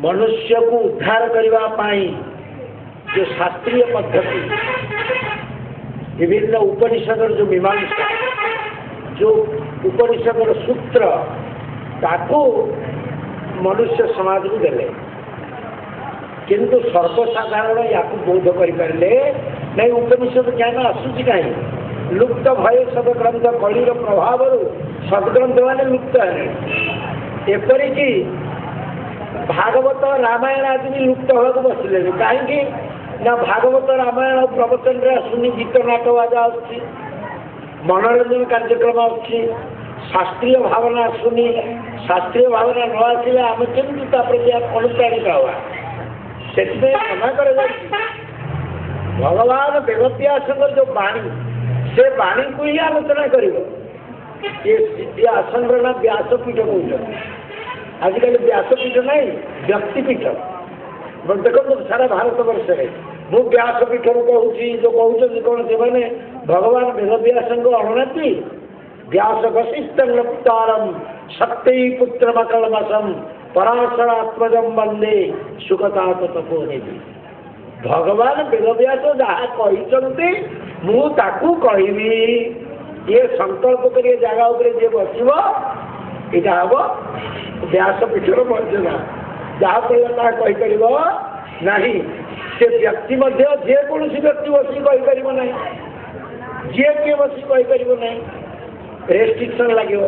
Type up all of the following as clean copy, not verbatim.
मनुष्य को उद्धार करने जो शास्त्रीय पद्धति विभिन्न उपनिषद जो मीमांसा जो उपनिषद सूत्र ताको मनुष्य समाज को देले किंतु सर्वसाधारण या बोध करें नहीं उपनिषद ज्ञान आसूची कहीं लुप्त भय सदग्रंथ कलिर प्रभाव सदग्रंथ मैंने लुप्त है एपरिकी भागवत रामायण आदि भी लुप्त होगा बसले कहीं ना भागवत रामायण और प्रवचन रे आसुनी गीत नाटक बाजा आसुची मनोरंजन कार्यक्रम आसुची शास्त्रीय भावना आसुनी शास्त्रीय भावना न आसिले आम केमती प्रति अनुप्राणित हवा से मना कर भगवान वेदव्यास जो बाणी से बाणी को ही आलोचना कर ये आसन ना व्यासपीठ कौन आजिकल व्यासपीठ नहीं व्यक्तिपीठ देखो सारा भारत वर्ष में मु व्यासपीठ कहूँ जो कहते कौन से भगवान वेदव्यास अणुनाती व्यास वशिष्ठम शक्ति पुत्र मकलमसम पराशरात्मजम वंदे सुखता तपोनि भगवान वेदव्यास जहाँ कहते मुझे कहबी ये संकल्प कर जगह उपर जी बस यहाँ हम व्यासपीठर मर्यादा जहाँ कहला कहीपर ना से व्यक्ति जेको व्यक्ति बस कहीपर ना जी किए बस कहीपर ना रेस्ट्रिक्शन लगे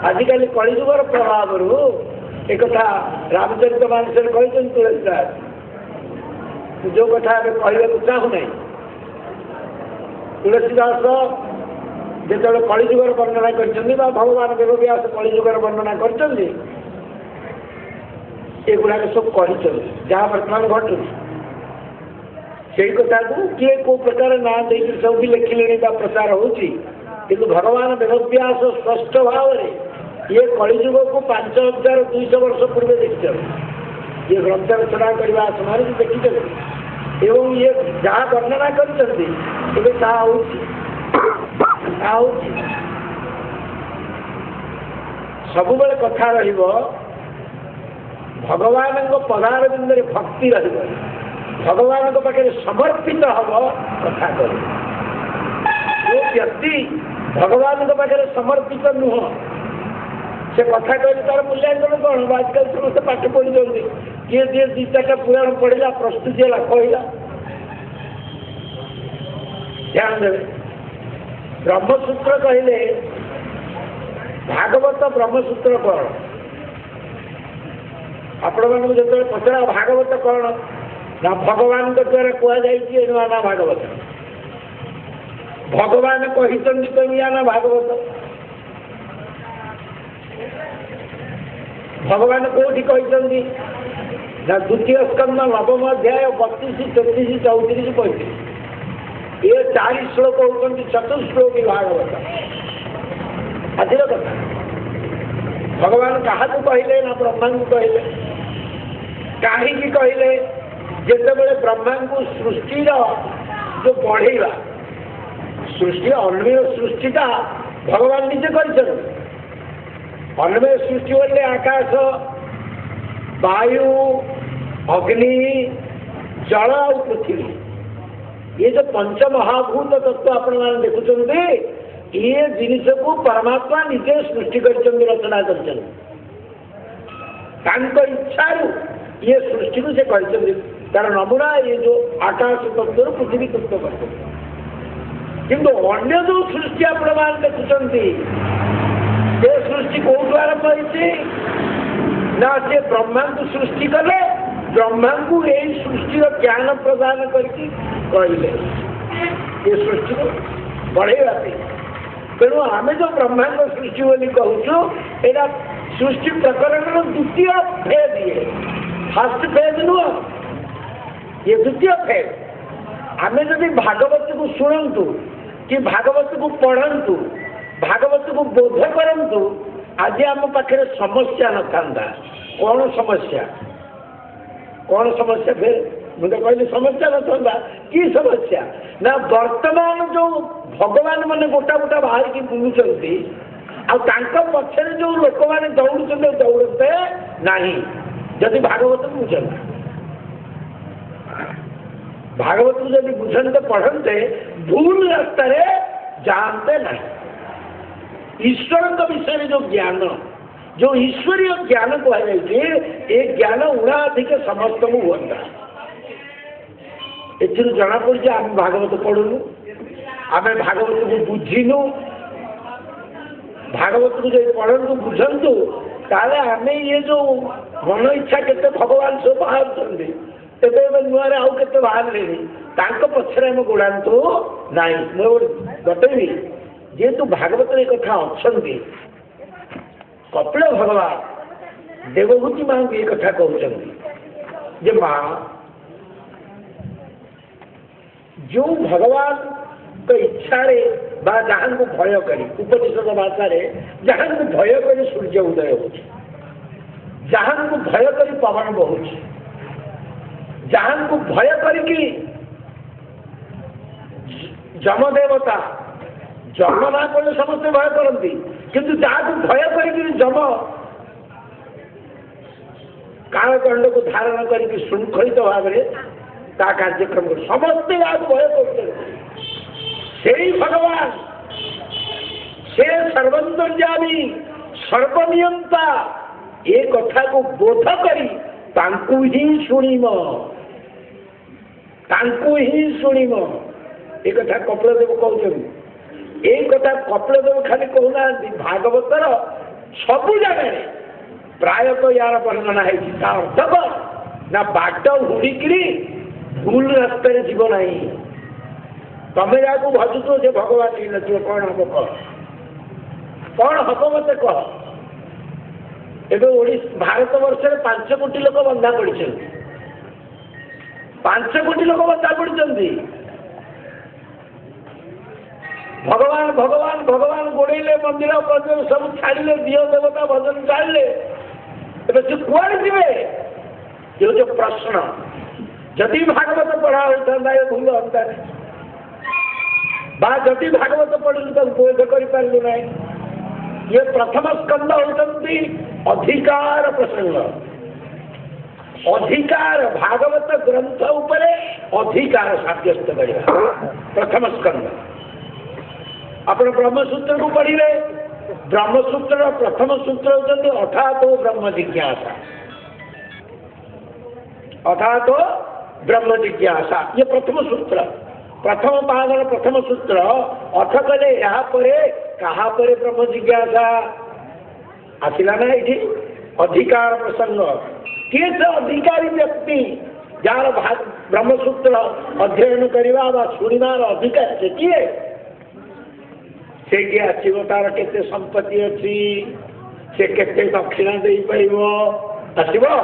आजिकल कलिजुगर प्रभाव एक कथा रामचरित मानस कहते तुलसीदास जो कथा कहवाक चाहूना तुलसीदास जो कलिजुगर वर्णना कर भगवान वेदव्यास कलिजुगर वर्णना कर एगुड़ाक सब कर जहाँ वर्तमान घटू से कथा को किए को प्रकार ना दे सब भी लिखिले प्रचार होती भगवान वेदव्यास स्पष्ट भाव में ये कलिजुग को 5200 वर्ष पूर्व देखते ये ग्रंथ रचना करने समय देखते एवं ये जहाँ वर्णना कर सब बेले कथा भगवान पदार बिंदु भक्ति भगवान पाखे समर्पित हम कथा कर जो व्यक्ति भगवान पाखे समर्पित नुह से कथा कहले तार मूल्यांकन कौन आजकल समस्त पाठ पढ़ी जाती किए जी दी चार पुराण पढ़ा प्रस्तुति है कहला ध्यान देवे ब्रह्मसूत्र कहले भागवत ब्रह्मसूत्र कौन आपण मानक जो पचरा भागवत कौन ना भगवान द्वारा कहुई ना भागवत भगवान कही ना भागवत भगवान कौटी कहते ना द्वितीय स्कंद नवम अध्याय 32, 33, 34, 35 ये 4 श्लोक होती चतुश्लोकी भागवत आजिर कथा भगवान क्या कहले ना ब्रह्मा को कहले कहीं कहले जिते ब्रह्मा को सृष्टिर जो बढ़ेगा सृष्टि अन्वय सृष्टिटा भगवान निजे कर अन्वय सृष्टि बोले आकाश वायु अग्नि जल और पृथ्वी ये जो पंच महाभूत तत्व आपण मैंने देखुं ये जिनस को परमात्मा निजे सृष्टि कर रचना कर इच्छार ये सृष्टि को से कहते तार नमूना ये जो आकाश तत्व पृथ्वी तत्व कर किंतु अन्य जो सृष्टि आपण मैंने देखुं से सृष्टि कौटू आरंभ होती ना से ब्रह्मा को सृष्टि कले ब्रह्मा को यही सृष्टि ज्ञान प्रदान करके कहले ये सृष्टि को बढ़ेगा तेणु आम जो ब्रह्मांड सृष्टि बोली कहूँ यहाँ सृष्टि प्रकरण द्वितीय फेज ये फास्ट फेज नुह ये द्वितीय फेज आम जब भागवत को शुणु कि भागवत को पढ़ु भागवत को बोध करंतु आज आम पाखे समस्या न था कौन समस्या फिर मुझे कहली समस्या न था कि समस्या ना वर्तमान जो भगवान मैंने गोटा गोटा बाहर की बुलूं आ पक्षरे जो लोक मैंने दौड़ते दौड़ते नहीं जदि भागवत बुझंते भागवत को जब बुझंते पढ़ते भूल रास्ता जानते नहीं। ईश्वर के विषय जो ज्ञान जो ईश्वरीय ज्ञान कहुए ज्ञान उड़ा अधिक समस्त को हुआ एथि जना पड़ी आम भागवत पढ़ुनु आम भागवत को बुझीनु भागवत को जो पढ़ु बुझंतु ताले आम ये जो मन इच्छा के भगवान सब बाहर तेरे नुआ आउ के बाहर पछरे आम गोड़ातु ना बतेबी जेहेतु भागवत कथा अच्छा कपिल भगवान देवभूति माँ को ये कथा कहते माँ जो भगवान तो इच्छा जहां को भय करी उपनिषद भाषा जहां को भय करी सूर्य उदय हो जहां को भय करी पवन बहु जहां को भय करी जमदेवता जम ना कले समस्ते भय करती किंतु जहाँ को भय करी जम कालदंड को धारण करके श्रृंखलित भाव में कार्यक्रम कर समस्ते भय कर भगवान से सर्वंतर्यामी सर्वनियंता ये कथा को बोध करी तांकु ही शुणिम ये कथा कपिलदेव कहते एक कथा कपिलदेव खाली कहना भागवतर सबू जगह प्रायतः यार वर्णना है अर्थ ना बाट हुड़िकी भूल रास्ता जीव ना तमें या भजुच से भगवान ही नचो कौन हम कौन हम मत कह ए भारत वर्ष 5 कोटी लोक बंधा पड़ी 5 कोटी लोक बंधा पड़ी भगवान भगवान भगवान गोड़े मंदिर मंदिर सब छाड़े दियो देवता भजन छाड़े से कुआड़े जी जो प्रश्न जदि भागवत पढ़ा होता ये भूल होता जदि भागवत पढ़ू तो बोध करूँ ना ये प्रथम स्कंद होती अधिकार प्रसंग अधिकार भागवत ग्रंथ उपर अधिकार साब्यस्त करवा प्रथम स्कंद अपने ब्रह्मसूत्र को पढ़िए ब्रह्मसूत्र प्रथम सूत्र होते अर्थात ब्रह्म जिज्ञासा अर्थात ब्रह्म जिज्ञासा ये प्रथम सूत्र प्रथम पादन प्रथम सूत्र अर्थ कले यहाँ कहा ब्रह्म जिज्ञासा आसला ना ये अधिकार प्रसंग किए से अधिकारी व्यक्ति जार ब्रह्मसूत्र अध्ययन करवा शुणवार अधिकार से किए से किए आसो तार के संपत्ति अच्छी से के दक्षिणा दे पार आसो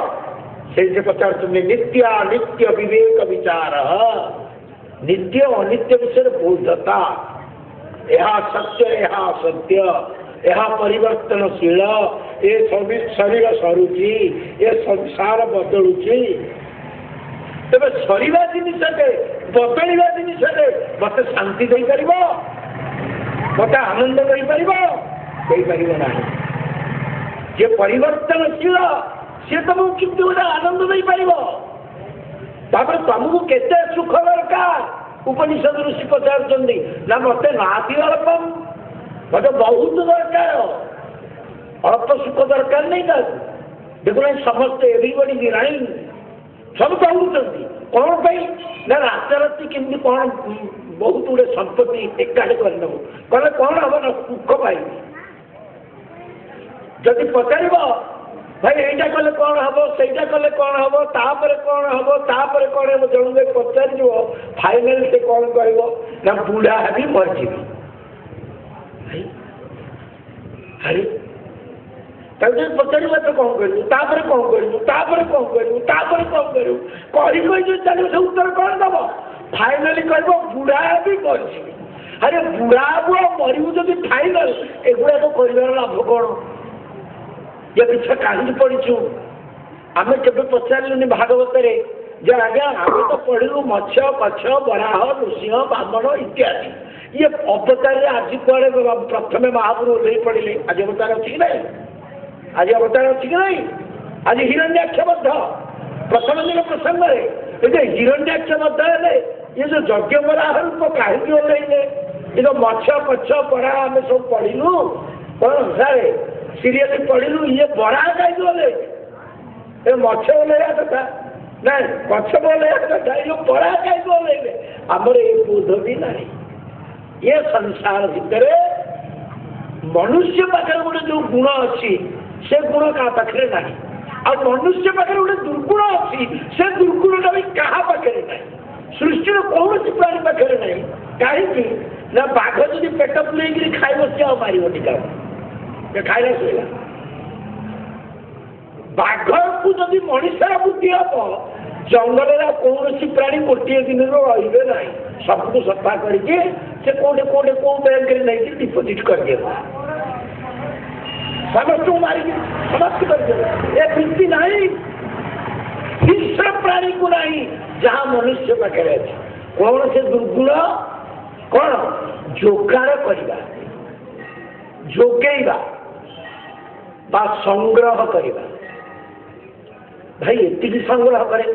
से पचार नित्य नित्य विवेक विचार नित्य अनित्य विषय बोधता यह सत्य यह असत्य यह परिवर्तनशील ये शरीर सरुची ये संसार बदलुची तेज सरीवा जिनिस बदलवा जिनिस मत शांति दे पार मत आनंद दे पार ना जे परिवर्तनशील सी तुमको कितने गोटे आनंद दे पार तुमको केते सुख दरकार उपनिषद ऋषि पचार ना मत नाती अल्पम मत बहुत दरकार अल्प सुख दरकार नहीं था देखो समस्ते एवरीबडी डिनाइंग सब कहते कौन पाई ना राताराति केमती कौन बहुत गुड़े संपत्ति एकाठी करदेबू कहे कौन हम ना सुख पाई जदि पचार भाई यहीटा कले कौन हम सहीटा कले कौन हम तापर कौन हम तापर कौन हम जन पचार फाइनाल से कौन कह ना बुढ़ा भी मरजी अरे पचार तो कौन करूँ तापर कौन करूँ तापर कौन करूँ तापर कौन करूँ कही चलो से उत्तर कौन दब फाइनाली कह बुढ़ा भी मरजी अरे बुढ़ा मरबू जब फाइनाल एगुड़ा तो कर लाभ कौन ये पीछे कहीं पढ़ीचु आम के पचारे भागवत जे आज्ञा आम तो पढ़लु मत्स्य कच्छ बराह नृसिंह बामन इत्यादि ये अवतार आज कड़े प्रथम महापुर ओह्ल पड़े आज अवतार अच्छी कि ना आज अवतार अच्छी कि ना आज हिरण्याक्ष बद्ध प्रथम दिन प्रसंग हिरण्याक्ष बद्ध है ये जो यज्ञ बराह रूप कहीं ओल्ले ये जो मछ पछ पढ़ा आम सब पढ़लु कौन सारे सीरियस पढ़लु ये बड़ा कहीं ओल्ले मछ ओल्लैया कथा ना पछ ओल्लैया कथा ये बड़ा कहीं ओल्ले आमर ये बोध भी ना ये संसार भितर मनुष्य पाखे गोटे जो गुण अच्छी से गुण क्या पाखे ना आ मनुष्य पाखे गोटे दुर्गुण अच्छी से दुर्गुणटा भी क्या पाखे ना सृष्टि कौन सी प्राणी पाखे ना कहीं ना बाघ जब पेट पुलेक खाई बस मार टीका खाइला शोला बाघ को जब मनुष्यर बुद्धि हम जंगल कौन सी प्राणी गोटे दिन रे ना सबको सफा करके से कोटे कोटे कौ बैंक नहीं डिपोजिट कर दिया समस्त मारिक समाप्त कर दिया वृत्ति नहीं हिंस्र प्राणी को नहीं जहाँ मनुष्य पाखे कौन से दुर्गुण कौन जोगाड़ करवा जोगेवा बा संग्रह करवा भाई एति संग्रह करे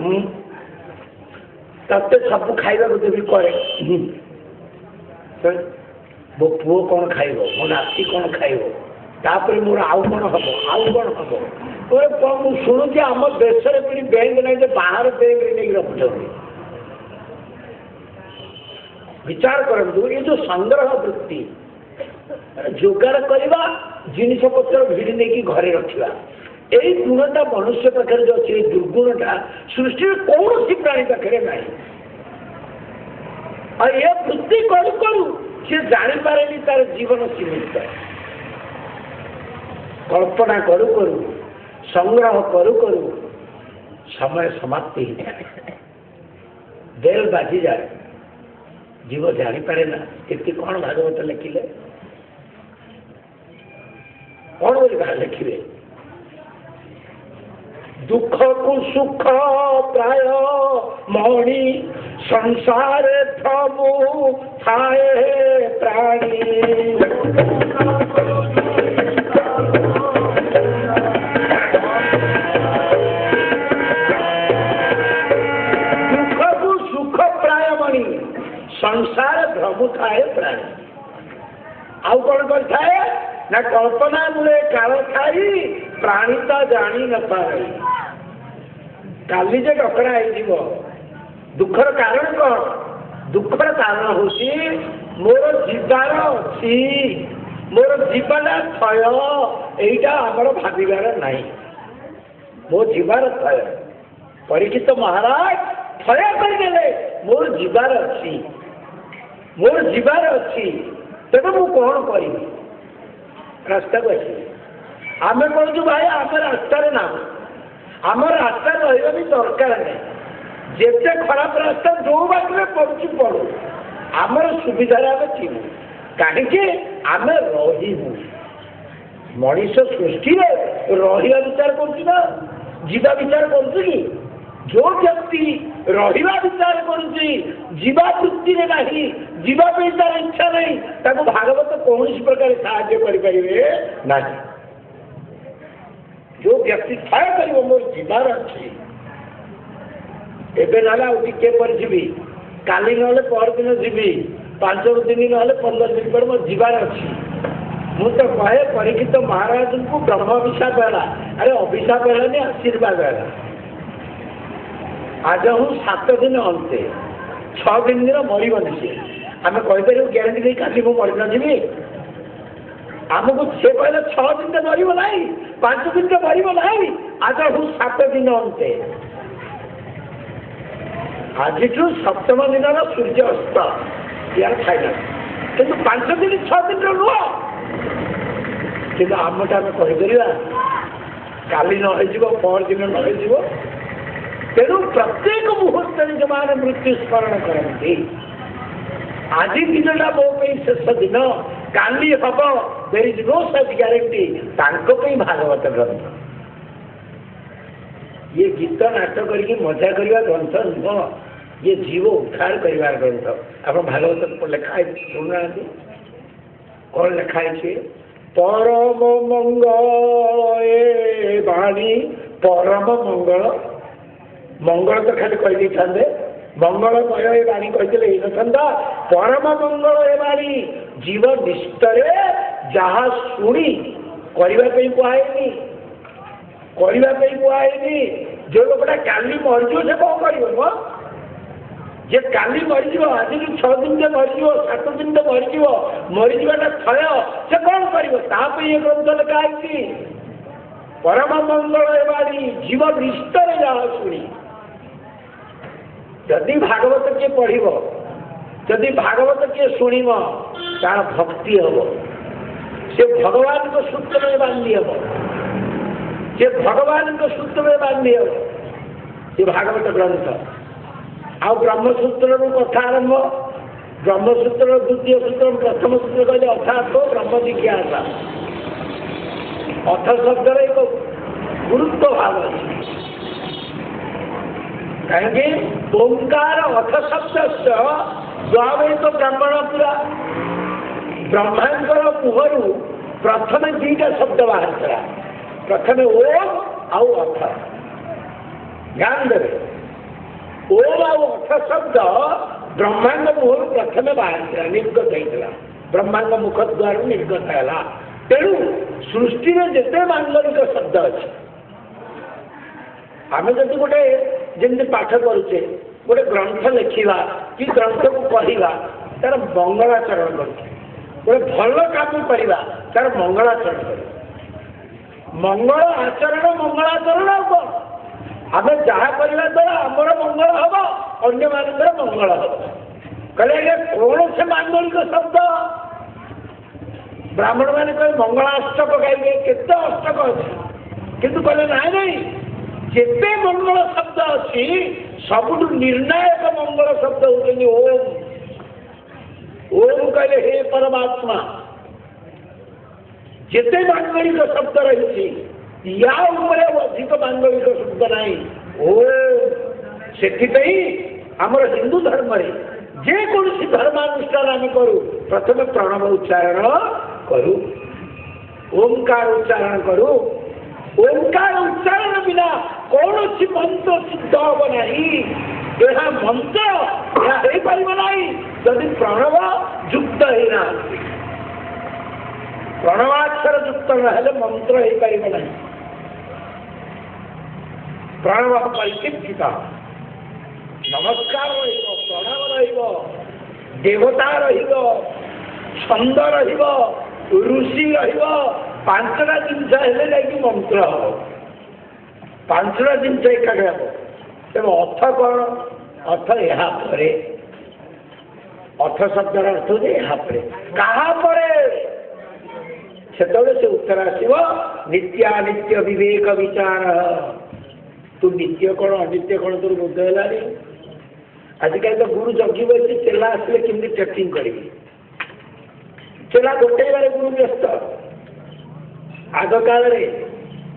तत्ते सब खाइबा को देवी करे मो पुओ कौन खाइब मो नाती कौन खाइब तापर मोर आउ कौन हम मुझे शुणुची आम देश में बैंक नहीं बाहर बैंक नहीं रखुच्च विचार करूँ ये जो संग्रह वृत्ति जोगाड़ करवा जिनिस पत्र भिड़ी नहीं घरे रखा यही गुणटा मनुष्य पाखे जो अच्छे दुर्गुणटा सृष्टि कौन सी प्राणी पाखे ना और ये वृत्ति करू करू सी जापारे तार जीवन सीमित कल्पना करू करू संग्रह करू करू समय समाप्ति ही जाए बेल बाजी जाए जीव जापारे ना ये कौन भागवत लिखिले कौन बोली लिखे दुख को सुख प्राय मणि संसार प्रभु थाए प्राणी दुख को सुख प्राय मणि संसार भ्रमु थाए प्राणी आउ कौन कर ना कल्पना मूले काल खाई प्राणी तो जानी न पाए काली जे डकरा हो दुखर कारण कौन दुखर कारण हूँ मोर जीवार अच्छी मोर जीवाना क्षय यहीटा आमर भावार नहीं मो जीवार क्षय परीक्षित महाराज क्षय करदे मोर जीवार अच्छी मोर जीवार अच्छी तेणु मु कौन करी रास्ता को आम कहूँ भाई आम रास्ता ना आम रास्ता रहा भी दरकार नहीं जिते खराब रास्ता जो बाटे पड़ू पड़ू आमर सुविधार आम थी कहीं आम रही मनीष सृष्टि रहा विचार करा विचार कर जो व्यक्ति रहा विचार करुवा वृत्ति में नहीं जीवाई तार इच्छा नहीं ताको भागवत कौन प्रकार साहाय्य करें ना जो व्यक्ति क्षय कर मोर जीवार अच्छी एवं ना जी काली ना परदिन जी 5 दिन ना 15 दिन पर मोर जीवार अच्छी मुझे तो कहे परीक्षित महाराज को ब्रह्म अभिशाप है अरे अभिशाप है आशीर्वाद है आज हूँ 7 दिन अंते 6 दिन मरबनी सी आम कहीपर ग्यारंटी नहीं काली मुझे मरी नजी आमको से कहले 6 दिन तो मरब ना 5 दिन तो मरब ना आज हूँ 7 दिन अंते आज 7म दिन सूर्य अस्त यार फाइनाल कि 5 दिन 6 दिन नुह कि आमटा आम कहीपर काली न परदिन न तेणु प्रत्येक मुहूर्त जो मैंने मृत्यु स्मरण करती आज दिनटा मो शेष दिन काली हम there is no such guarantee Bhagavat ग्रंथ ये गीत नाटक करके मजा करवा ग्रंथ नुह ये जीव उद्धार कर ग्रंथ आप भागवत लिखाई शुणुना कौन लिखाई परम मंगल वाणी परम मंगल मंगल तो खाली कही था मंगलमय ए बाणी कही था परम मंगल ए बाणी जीव निष्ठरे जहा शुणी करने कहुनी कहुनी जो लोकटा काली मरीज से कौन कर जे काली मरीज आज 6 दिन मरीज 7 दिन मरीज मरीजाटा थय से कौन कर ग्रंथ लिखाई परम मंगल ए बाणी जीव निष्ठरे जहा शुणी जदि भागवत किए पढ़ जदि भागवत किए शुण तार भक्ति हम से भगवान को सूत्र में बांधी हम से भगवान को सूत्र में बांधी हम ये भागवत ग्रंथ आ ब्रह्मसूत्र कथा आरंभ ब्रह्मसूत्र द्वितीय सूत्र प्रथम सूत्र कहले अर्थात ब्रह्म जिज्ञासा अर्थ शब्द एक गुरुत्व भाव अच्छी कहीं ओंकार अथ शब्द द्वावेत ब्राह्मण पूरा ब्रह्मांडर मुहर प्रथम 2टा शब्द बाहर करा प्रथम ओम आउ अथ ध्यान देवे ओम आउ अथ शब्द ब्रह्मांड मुहर प्रथम बाहर करा निर्गत होता ब्रह्मांड मुख द्वार निर्गत है तेणु सृष्टि में जिते मांगलिक शब्द अच्छे आम जब गोटे जमी पाठ करुचे गोटे ग्रंथ लिखा कि ग्रंथ को कहवा तार मंगलाचरण कर गोटे भल काम करवा तार मंगलाचरण कर मंगल आचरण मंगलाचरण कौन आम जहाँ करवा द्वारा आमर मंगल हम अन्य मानकर मंगल हम कहले कौन से मांगलिक शब्द ब्राह्मण मैंने कहे मंगलाष्टक गाइबे केते अष्टक अच्छे किंतु कहले नहीं जिते मंगल शब्द अच्छी सबुठ निर्णायक मंगल शब्द होती ओम ओम कहले हे परमात्मा जिते मांगलिक शब्द रही या अधिक मांगलिक शब्द नहीं ओम से आमर हिंदू धर्म जेकोसी धर्मानुष्ठान आम करूँ प्रथम प्रणव उच्चारण करूँ ओंकार उच्चारण करूँ ओंकार उच्चारण बिना कौन सी मंत्र सिद्ध हम नहीं यह मंत्र यह हो पार नहीं जदि प्रणव युक्त होना प्रणवाक्षर युक्त ना मंत्र हो पार नहीं प्रणव परिचित नमस्कार प्रणाम देवता छंद ऋषि 5टा जिनस है मंत्र हम 5टा जिनस एकाठी हम तेज अर्थ कौन अर्थ यापर अर्थ शब्द अर्थ हो यापर क्या से उत्तर आसव नित्यानित्य विवेक विचार तू नित्य कौन अनित्य कौन तोर बोध है आजिकल तो गुरु जगी बस चेला आसले केमती चेकिंग करी चेला गोटे बारे गुरु व्यस्त आग काल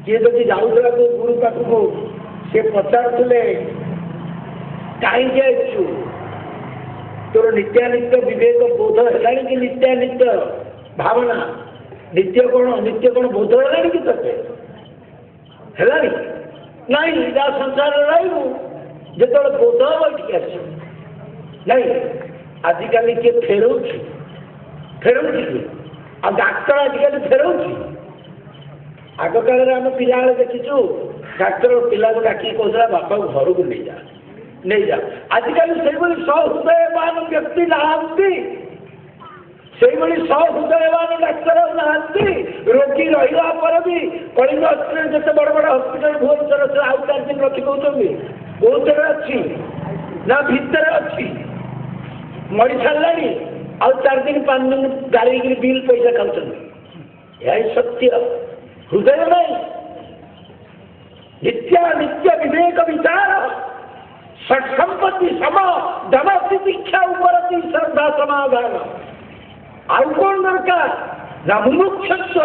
किए जब जाऊला तो गुरु पाखक सी पचारे कहीं तोर नित्यानित्य विवेक बोध है कि नित्यानित्य भावना नित्य कौन अनित्य कौन बोध है कि ते है नहीं जा संसार जो बोध हम ठीक आस नहीं आजिकल किए फेरऊ कि आ डाक्तर आजिकल फेरऊ आग काल आम पिला देखीचु डाक्तर पिला को डाक कहला बापा घर को नहीं जा आजिकल से सहृदयवान व्यक्ति नहांती से सहृदयवान डाक्तर नहांती रोगी रहा पर भी कलिंग हस्पिटाल जिते बड़ बड़ हस्पिटाल भुवनेश्वर से आउ 4 दिन रखी कौन कौन अच्छी ना भितर अच्छी मरी सारा आउ 4 दिन 5 दिन गाड़ी बिल पैसा खाऊँ यह सत्य हृदय नहीं नित्य विवेक विचार षट्संपत्ति सम धन शिक्षा उपरती श्रद्धा समाधान आउ कौन दरकार ना मुमुक्षुत्व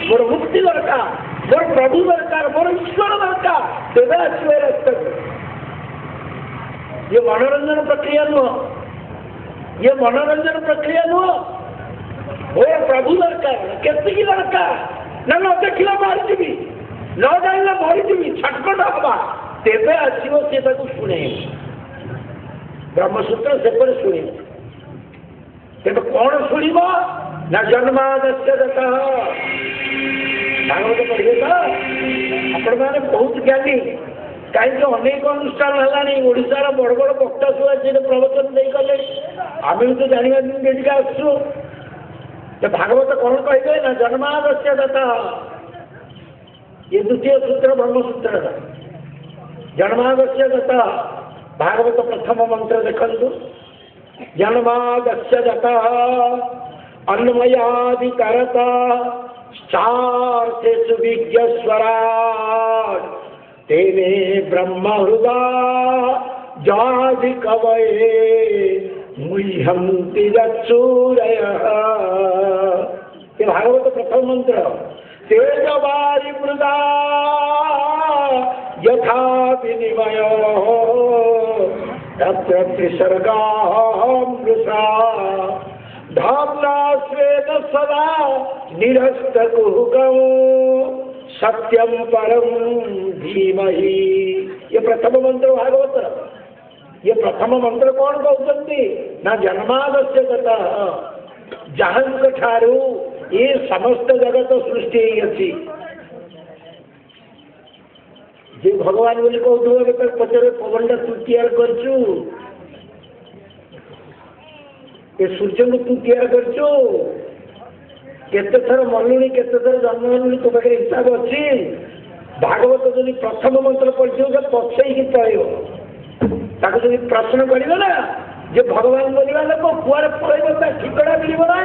मोर मुक्ति दरकार मोर प्रभु दरकार मोर ईश्वर दरकार तेज आसवे रास्ता ये मनोरंजन प्रक्रिया नुह ये मनोरंजन प्रक्रिया नुह मोर प्रभु दरकार केतिकी दरकार ना न देखिला मरीजी न जाइला मरीजी छटपट हवा तेबे आसो सी शुणे ब्रह्मसूत्र से शुणे तेज कौन शुण ना जन्मादस्य भागवत पढ़े तो आपण मैंने बहुत ज्ञानी कहीं अनेक अनुष्ठान है ओडार बड़ बड़ वक्ता सब अच्छे प्रवचन नहीं कले आम भी तो जानवा दिन आसु तो भागवत कौन कहे ना जन्मादस्य दत्ता ये द्वितीय सूत्र ब्रह्मसूत्र जन्मादस्य दत्ता भागवत प्रथम मंत्र देखु जन्मादस्य दत्ता अन्वयादिकरता चार्थेषु विज्ञस्वराट् तेने ब्रह्महृदा जाधि कवये मुह्यन्ति यत्सूरयः। ये भागवत प्रथम मंत्र तेजवारि मृदा यथा विनिमयो तत्र त्रिसर्गाः मृषा धाम्ना स्वेन सदा निरस्तकुहकं सत्यम परम धीमहि। ये प्रथम मंत्र भागवत ये प्रथम मंत्र कौन कहते ना जन्मादस्य गतः जहां ठारू ये समस्त जगत सृष्टि अच्छी जे भगवान बोली कहते पचारे पवन तू तैयार करचु ये सूर्य को तू तैयार करचु केते थर मनुणी केते थर जन्म मनुणी तो पाखे हिसाब अच्छी भागवत जब प्रथम मंत्र पढ़ी पछई की पड़ो जब प्रश्न कर ना जे भगवान बोलवा लोक कुआरे पड़े ठिकड़ा मिल ना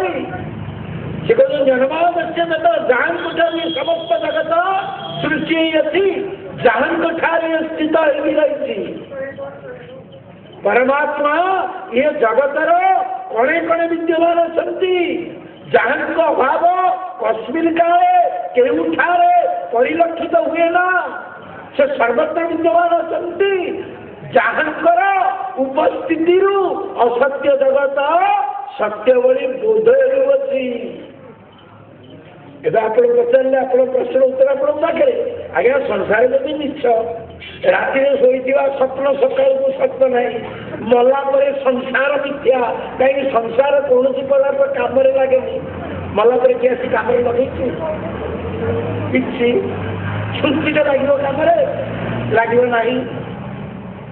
से कहते जन्मादस्य जहां ठारे समस्त जगत सृष्टि अच्छी जहां ठारे स्थित रही परमात्मा ये जगतर कणे कणे विद्यमान अच्छी जहां अभाव कस्मिन काले केउठारे परिलक्षित हुए ना से सर्वत्र विद्यमान अच्छी जहांकर उपस्थिति असत्य जगत सत्य भली बोध होती। आप पचारे आप प्रश्न उत्तर आप पाखे आज्ञा संसार जब मिछ राति शोता स्वप्न सकाल को सत्य ना मला संसार मिथ्या कहीं संसार कौन पदार्थ कम लगे मला किए आसी कम लगे कि छुट्टी लगे कम लगे ना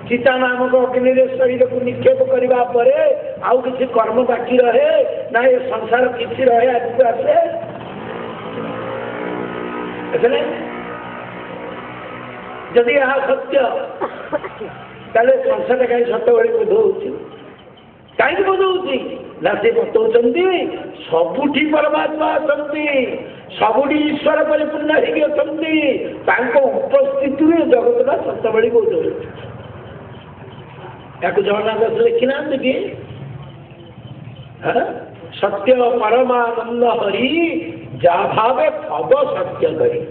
चिता नामक अग्नि शरीर को निक्षेप करने आउ किसी कर्म बाकी रहे ना ये संसार किसी रहे आगे आसे जदि यह सत्य ताले संसार कहीं सत्य भाई बोध हो कहीं बोध हो ना से बताऊँ सबुठी परमात्मा अच्छा सबुठी ईश्वर परिपूर्ण हो उपस्थिति जगत सत्य भाई बोध हो जगन्नाथ लिखी ना कि सत्य परमानंद हरि जा भावे खब सत्य करी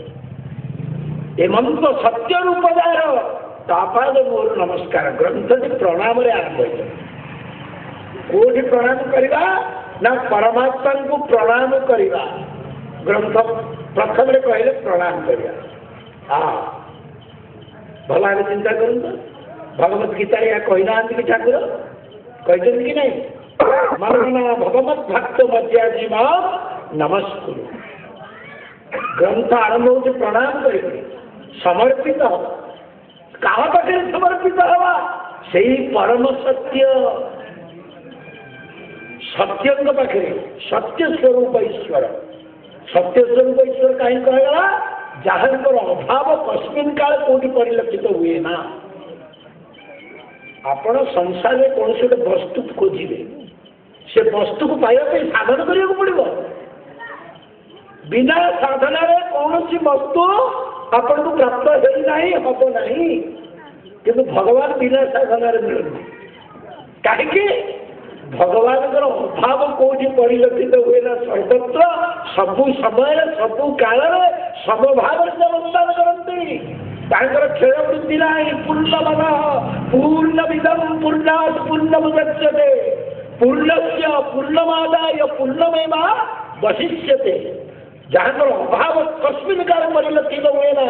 एमंत सत्य रूपदार तापाद मोर नमस्कार ग्रंथ प्रणाम आरंभ हो कोठी प्रणाम करवा ना परमात्मा को प्रणाम करवा ग्रंथ प्रथम कहले प्रणाम करवा हाँ भल आगे चिंता करूँ भगवत गीता या कहना कि ठाकुर कहते कि नहीं मनना भगवत भक्त मध्याजीमा नमस्कुरु ग्रंथ आरंभ हो प्रणाम कर समर्पित हो क्या पाखे समर्पित हवा से परम सत्य सत्य पाखे सत्य स्वरूप ईश्वर सत्य स्वरूप ईश्वर कहीं कहला जहां अभाव कस्मिन काल कोटि परिलक्षित हुए ना आपण संसार में कौन से वस्तु खोजे से वस्तु को पाइबा साधन करने पड़ो बिना साधन कौन सी वस्तु आपन को प्राप्त होना हम ना कि भगवान बिना साधन मिलते कहीं भगवान अभाव कौटी परिलक्षित हुए ना सर्वत्र सबु समय सबु काल समभाव से अवस्থাन करती क्षय वृद्धि ना पूर्णमद पूर्णमिदं पूर्णात् पूर्णमुदच्यते पूर्णस्य पूर्णमादाय पूर्णमेव वशिष्यते जहाँ अभाव कस्मिन् काल परिलक्षित हुए ना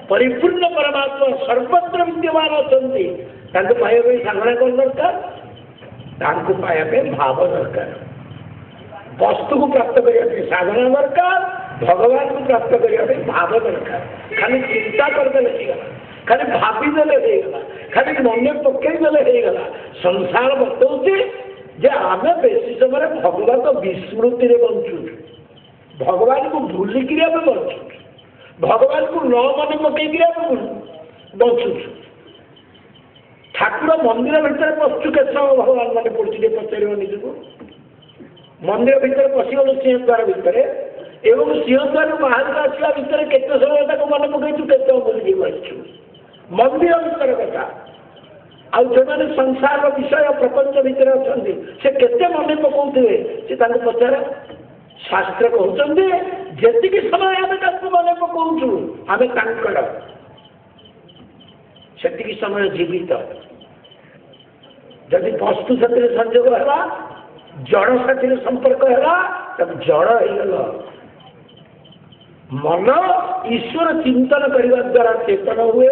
परिपूर्ण परमात्मा सर्वत्र विद्यमान अच्छा पाइबा साधना कौन दरकार पाइबा भाव दरकार वस्तु को प्राप्त करने साधना दरकार भगवान को प्राप्त करने भाव दरकार खाली चिंता करदे खाली भावीदे खाली मन पकईदे संसार बताऊे जे आम बेसी समय भगवत विस्मृति में बंचुँ भगवान को भूलिक बंचु भगवान को न मन पकईकि बंचु ठाकुर मंदिर भितर पशु के समय भगवान मैंने पड़े पचार निजक मंदिर भितर पशिगलु सिंहद्वार भितर एवं सिंहद्वार बाहर को आसला भितर केते समय तक मन पकईचु के बुलिक आसु मंदिर भितर कथा आउ जो संसार विषय प्रपंच भितर अच्छा से केते मन पकाउे से पचार शास्त्र कहते जी समय आम मन पकाचु आम से समय जीवित जदि वस्तु साथी संयोग है जड़ साथी संपर्क है तब जड़ हो मन ईश्वर चिंतन करने द्वारा चेतन हुए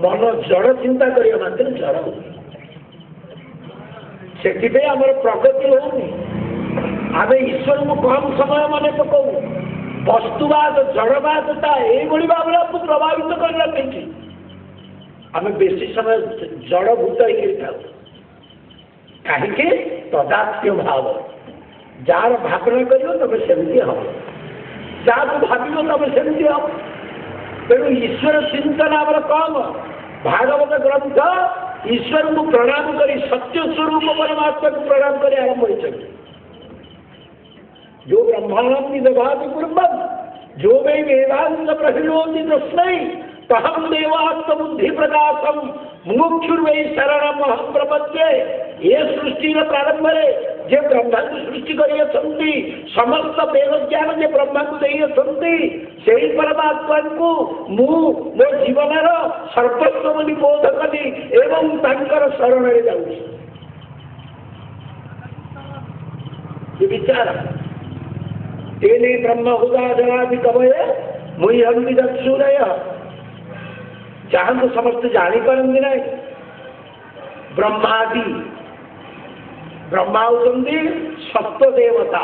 मन जड़ चिंता करने मात्र जड़ हुए से आम प्रगति होनी आम ईश्वर को कम समय मन पकाऊ वस्तुवाद जड़वाद यही भाव में आपको प्रभावित कर रखी आम बेसी समय जड़भूत हो कहीं तदात्म्य भाव जार भावना कर तुम सेमती हम जहाँ भाव तुम सेमती हम तेणु ईश्वर चिंतन आम कम भागवत ग्रंथ ईश्वर को प्रणाम कर सत्य स्वरूप परमात्मा को प्रणाम कर आरंभ हो जो ब्रह्मांड दभाति पूर्वम जो वै वेदांत प्रहिणोति तस्मै तहम देवात्म बुद्धि प्रकाशम मुमुक्षुर्वै शरणम अहम प्रपद्ये ये सृष्टि प्रारंभ जे ब्रह्मा को सृष्टि कर समस्त वेद ज्ञान जे ब्रह्मा को से परमात्मा को मु मो जीवन सर्वस्व बोली बोध कली एवं तांकर शरण में जाऊँ विचार तेने ब्रह्म हुदा जनादि कवय मुई हम विदक्षुरय जहाँ तो समस्त जानीपारती ना ब्रह्मादि ब्रह्मा होती सत्य देवता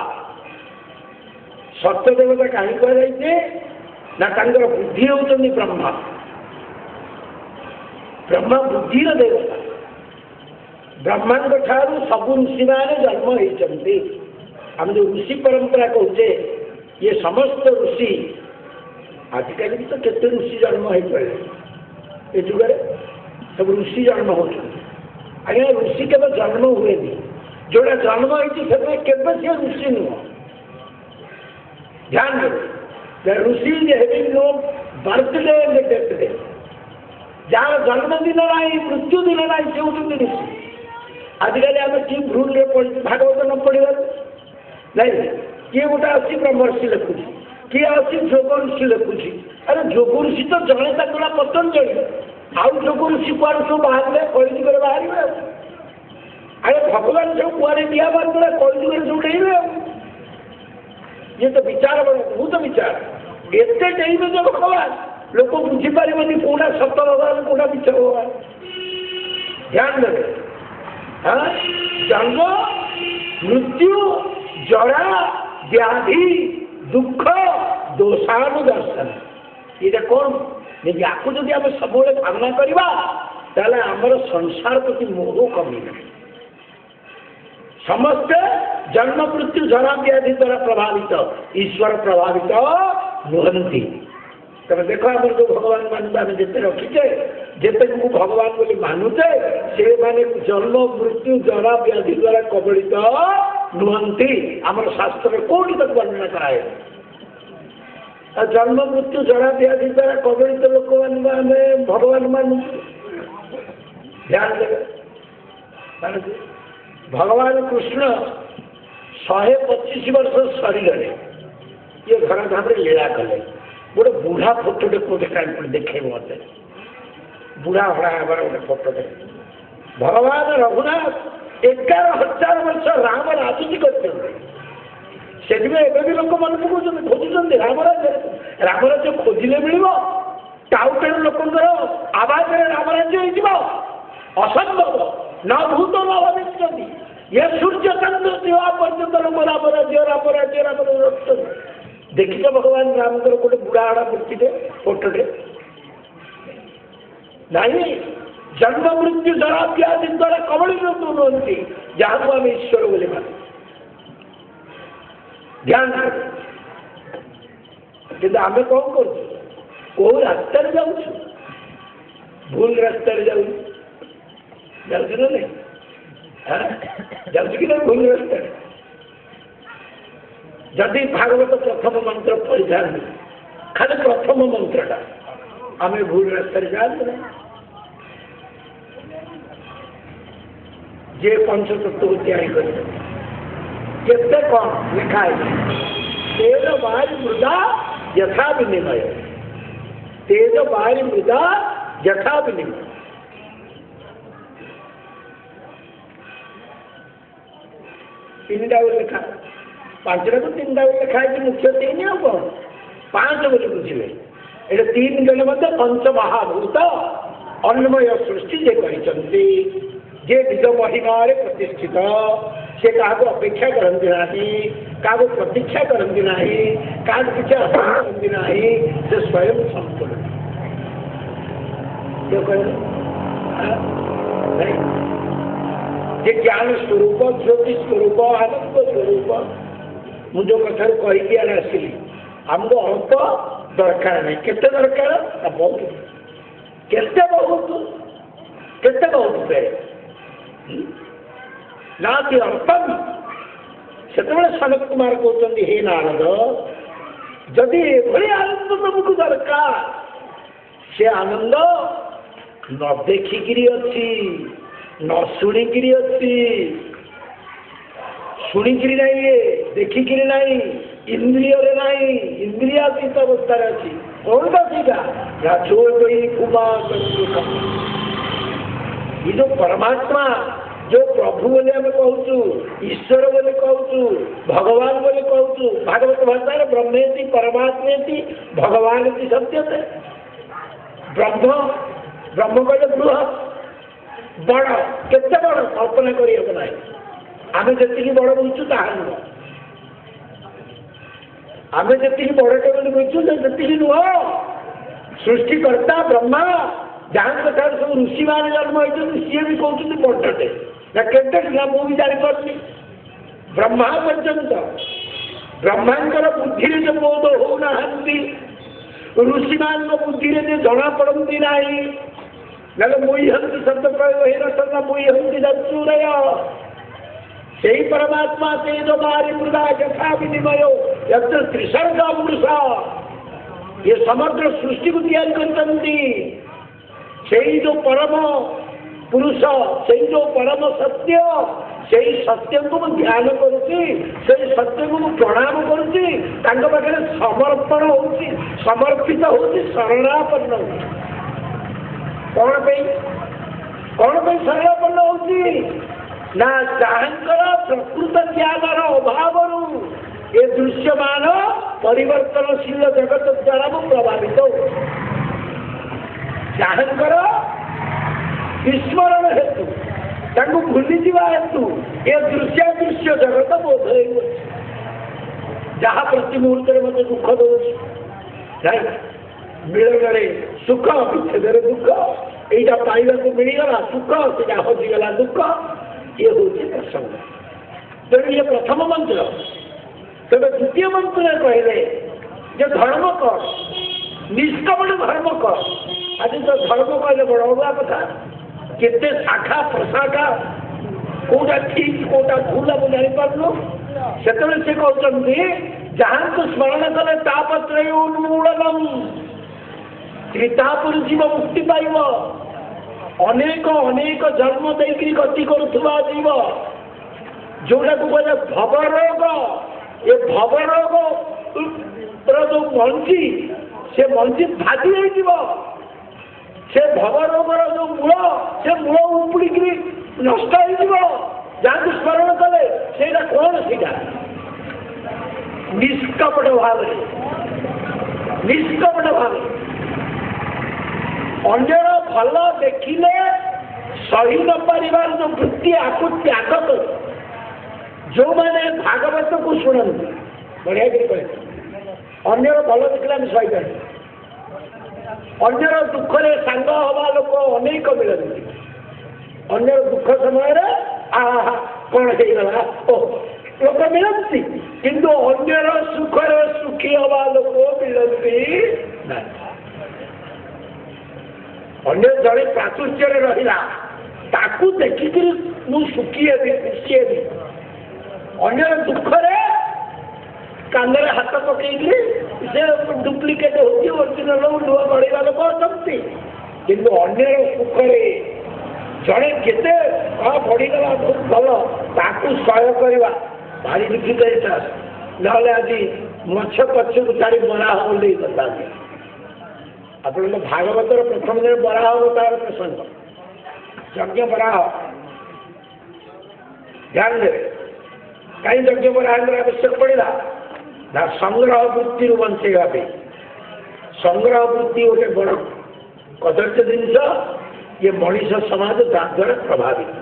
कहीं कहुए ना बुद्धि होती ब्रह्मा ब्रह्मा बुद्धिर देवता ब्रह्मा ठारू सबु ऋषि मैंने जन्म होती हम जो ऋषि परंपरा कहचे ये समस्त ऋषि आजिकल भी तो केते ऋषि जन्म हो पड़े जुगे सब ऋषि जन्म हो आज्ञा ऋषि के जन्म हुए जोड़ा जन्म होती से ऋषि नुह ध्यान दे ऋषि no birthday and death day जहाँ जन्मदिन ना मृत्यु दिन ना से होती ऋषि आजिकल आम कि भूल भागवत न पढ़ा नहीं किए गोटे अच्छी ब्रह्मर्षि लिखुची किए अच्छी जोग ऋषि लिखुची अरे जोग ऋषि तो जड़े तक पतंजलि आउ जोग ऋषि कुआर सब बाहर कई बाहर अरे भगवान सब कुआरे दिया बार कई सब डेवे ये तो विचार बहुत विचार एत डेवे जो भगवान लोक बुझीपर कौटा सत भगवान कौटा मिछ भगवान ध्यान देवे हाँ जन्म मृत्यु जरा व्याधि दुख दोषानुदर्शन ये कौन या जदि आम सब भावना करवा ताले आमर संसार प्रति मोह कमिला समस्ते जन्म मृत्यु जरा व्याधि द्वारा प्रभावित ईश्वर प्रभावित नुहंती तब देख आम जो भगवान मान जिते रखीचे जिते को भगवान बोली मानुचे से माने जन्म मृत्यु जरा व्याधि द्वारा कबलित नुहंती आमर शास्त्र कौटी तक वर्णना कराए जन्म मृत्यु जरा व्याधि द्वारा कबलित लोक मान भगवान मानु ध्यान देवे भगवान कृष्ण 125 वर्ष सरीगले ये घर धाम लीला कले गोटे बुढ़ा फोटोटे को देखे मत बुढ़ा हड़ा हमारा गोटे फोटो देखे भगवान रघुनाथ 11,000 वर्ष राम राजनीति करते ସେଥିପାଇଁ ଏବେ ବି ଲୋକ ମନେ ପକାଉଛନ୍ତି, ଖୋଜୁଛନ୍ତି ରାମରାଜ୍ୟ ଖୋଜିଲେ ମିଳିବ। ଟାଉଟର ଲୋକଙ୍କର ଆବାଜରେ ରାମରାଜ୍ୟ ହେଇଯିବ ଅସମ୍ଭବ। ନ ଭୂତ ନ ଭବିଷ୍ୟତି, ଏ ସୂର୍ଯ୍ୟ ଚନ୍ଦ୍ର ଥିବା ପର୍ଯ୍ୟନ୍ତ ଲୋକ ରାମରାଜ୍ୟ ରଖୁଛନ୍ତି। ଦେଖିଛ ଭଗବାନ ରାମଙ୍କର ଗୋଟେ ବୁଢ଼ା ଆଡ଼ା ମୂର୍ତ୍ତିଟେ ଫଟୋଟେ ନାଇଁ? ଜନ୍ମ ମୃତ୍ୟୁ ଜରା ବ୍ୟାଧି ଦ୍ୱାରା କବଳିତ ନୁହନ୍ତି, ଯାହାକୁ ଆମେ ଈଶ୍ୱର ବୋଲି ମାନୁ। ଧ୍ୟାନ। କିନ୍ତୁ ଆମେ କ'ଣ କରୁଛୁ? କୋଉ ରାସ୍ତାରେ ଯାଉଛୁ? ଭୁଲ ରାସ୍ତାରେ ଯାଉଛୁ ନା ନାଇଁ? ଯାଉଛୁ କି ନା ଭୁଲ ରାସ୍ତାରେ? ଯଦି ଭାଗବତ ପ୍ରଥମ ମନ୍ତ୍ର ପଢ଼ିଥାନ୍ତି, ଖାଲି ପ୍ରଥମ ମନ୍ତ୍ରଟା, ଆମେ ଭୁଲ ରାସ୍ତାରେ ଯାଆନ୍ତୁ ନା? ଯେ ପଞ୍ଚତତ୍ତ୍ୱକୁ ତିଆରି କରିଛନ୍ତି କେତେ କ'ଣ ଲେଖା ହେଇଛି? ତେଜ ବାହାରି ମୃଦା ଯଥା ବିନିମୟ, ତେଜ ବାହାରି ମୃଦା ଯଥା ବିନିମୟ। ତିନିଟା ବୋଲି ଲେଖା, ପାଞ୍ଚଟାକୁ ତିନିଟା ବୋଲି ଲେଖା ହେଇଛି, ମୁଖ୍ୟ ତିନି ଆଉ କ'ଣ ପାଞ୍ଚ ବୋଲି ବୁଝିବେ। ଏଇଟା ତିନି ଜଣ ମଧ୍ୟ ପଞ୍ଚମହାଭୂତ ଅନ୍ନମୟ ସୃଷ୍ଟି ଯେ କରିଛନ୍ତି, ଯେ ନିଜ ମହିମାରେ ପ୍ରତିଷ୍ଠିତ, ସେ କାହାକୁ ଅପେକ୍ଷା କରନ୍ତି ନାହିଁ, କାହାକୁ ପ୍ରତୀକ୍ଷା କରନ୍ତି ନାହିଁ, କାହାକୁ କିଛି ଆଶା କରନ୍ତି ନାହିଁ, ସେ ସ୍ୱୟଂ ସମ୍ପୂର୍ଣ୍ଣ। ଯେ ଜ୍ଞାନ ସ୍ୱରୂପ, ଜ୍ୟୋତି ସ୍ୱରୂପ, ଆନନ୍ଦ ସ୍ୱରୂପ। ମୁଁ ଯେଉଁ କଥାରୁ କହିକି ଆଣି ଆସିଲି, ଆମକୁ ଅଳ୍ପ ଦରକାର ନାହିଁ, କେତେ ଦରକାର? ବହୁତ। କେତେ ବହୁତ? କେତେ ବହୁତ ପେରେ ନାତି ଅଳ୍ପମ୍। ସେତେବେଳେ ସନତ କୁମାର କହୁଛନ୍ତି, ହେ ନାରଦ, ଯଦି ଏଭଳି ଆନନ୍ଦ ତମକୁ ଦରକାର, ସେ ଆନନ୍ଦ ନ ଦେଖିକିରି ଅଛି, ନ ଶୁଣିକିରି ଅଛି। ଶୁଣିକିରି ନାହିଁ, ଦେଖିକିରି ନାହିଁ, ଇନ୍ଦ୍ରିୟରେ ନାହିଁ, ଇନ୍ଦ୍ରିୟାତୀତ ଅବସ୍ଥାରେ ଅଛି। କଣଟା ସେଇଟା? ये जो परमात्मा, जो प्रभु बोले आम कहूँ, ईश्वर बोले कहूँ, भगवान बोले कहूँ, भागवत भाषा ब्रह्मेति परमात्मेति भगवान सत्यते। ब्रह्म ब्रह्म कहले बृहत बड़, केते बड़ कल्पना करना ना। आम जी बड़ बुझु ता नुह, आम जी बड़टे बोली बुझु जी नुह। सृष्टिकर्ता ब्रह्मा, जहाँ कथार सब ऋषि मान जन्म होती सी भी कहते बड़टे ना केते ना मुझे जापारे। ब्रह्मा पर्यंत ब्रह्मांकर बुद्धि जो बोध होना, ऋषि मान बुद्धि जो जना पड़ती ना, मुई हंती शब्द प्रयोग हो मुई हंती दत्सूरय। से परमात्मा से जो बारी मृदा यथा विनिमय यत्र त्रिसर्ग मृषा, ये समग्र सृष्टि को तैयारी करती। से जो परम पुरुष, से जो परम सत्य, से सत्य को ध्यान करुच्ची, से सत्य को प्रणाम करुच्ची, पाखे समर्पण हो, समर्पित हो, शरणापन्न हो। कौन पे शरणापन्न हो ना? जहाँकर प्रकृत ज्ञान अभाव ये दृश्यमान परिवर्तनशील जगत द्वारा प्रभावित हो। जहाँकर विस्मरण हेतु भूली जा हेतु ये दृश्यादृश्य जगत बोध हो, जहाँ प्रति मुहूर्त मत दुख दौर मिलन सुख, विच्छेद दुख, यहीटा पाइबा मिलगला सुख, से हजिगला दुख, ये हूँ प्रसंग। तेणु ये प्रथम मंत्र। तेज द्वितीय मंत्र कहले जे धर्म कर, निष्कपट धर्म कर। आज तो धर्म कहले बड़ अड़ुआ कथा, केते शाखा प्रशाखा, कौटा ठीक कौटा भूल आप जापारू। से कहते जहाँ तो स्मरण कले तापत्र उन्मूलनम, त्रितापुर जीव मुक्ति पाइब। अनेक अनेक जन्म देकर गति करुवा जीव, जोटा को कहले भवरोग, ये भवरोग जो मंजी, से मंजी भाजी हो, से भवरोगर जो मूल, से मूल उपुड़ी नष्ट हो। जहाँ स्मरण कले से कौन सीधा निष्कपट भाव अंजर भल देखिले सही न पारिबार जो वृत्ति आपको त्याग कर जो मैंने भागवत को शुणती बढ़िया कहे अंजर भल देखिले आम सही पार अंजर दुखरे सांग हवा लोक अनेक मिलती अंजर दुख समय आहा कौन होगा लोक मिलती किंतु अंजर सुखरे सुखी हवा लोक मिलती ना अन्य जड़े प्राचुर्य रहा ताकू देखिक सुखी हेबी खुशी हेबी अन्य दुखरे कांधे हाथ पकईकि से डुप्लिकेट होरिजिनाल लुह गढ़ा लोक अच्छा किंतु अन्य सुखरे जड़े केते पड़गला बहुत भल ताकू सह करवा भारी डिफिकल्ट ना आज मछ पक्ष को छाड़ी बना हो कथा ଆପଣ ଭାଗବତର ପ୍ରଥମ ଦିନ ବରାହ ଅବତାର ପ୍ରସଙ୍ଗ ଯଜ୍ଞ ବରାହ ଧ୍ୟାନ ଦେବେ କାହିଁ ଯଜ୍ଞ ବରାହଙ୍କର ଆବଶ୍ୟକ ପଡ଼ିଲା ନା ସଂଗ୍ରହ ବୃତ୍ତିରୁ ବଞ୍ଚେଇବା ପାଇଁ ସଂଗ୍ରହ ବୃତ୍ତି ଗୋଟେ ବଡ଼ କଦର୍ଯ୍ୟ ଜିନିଷ ଇଏ ମଣିଷ ସମାଜ ଦ୍ୱାରା ପ୍ରଭାବିତ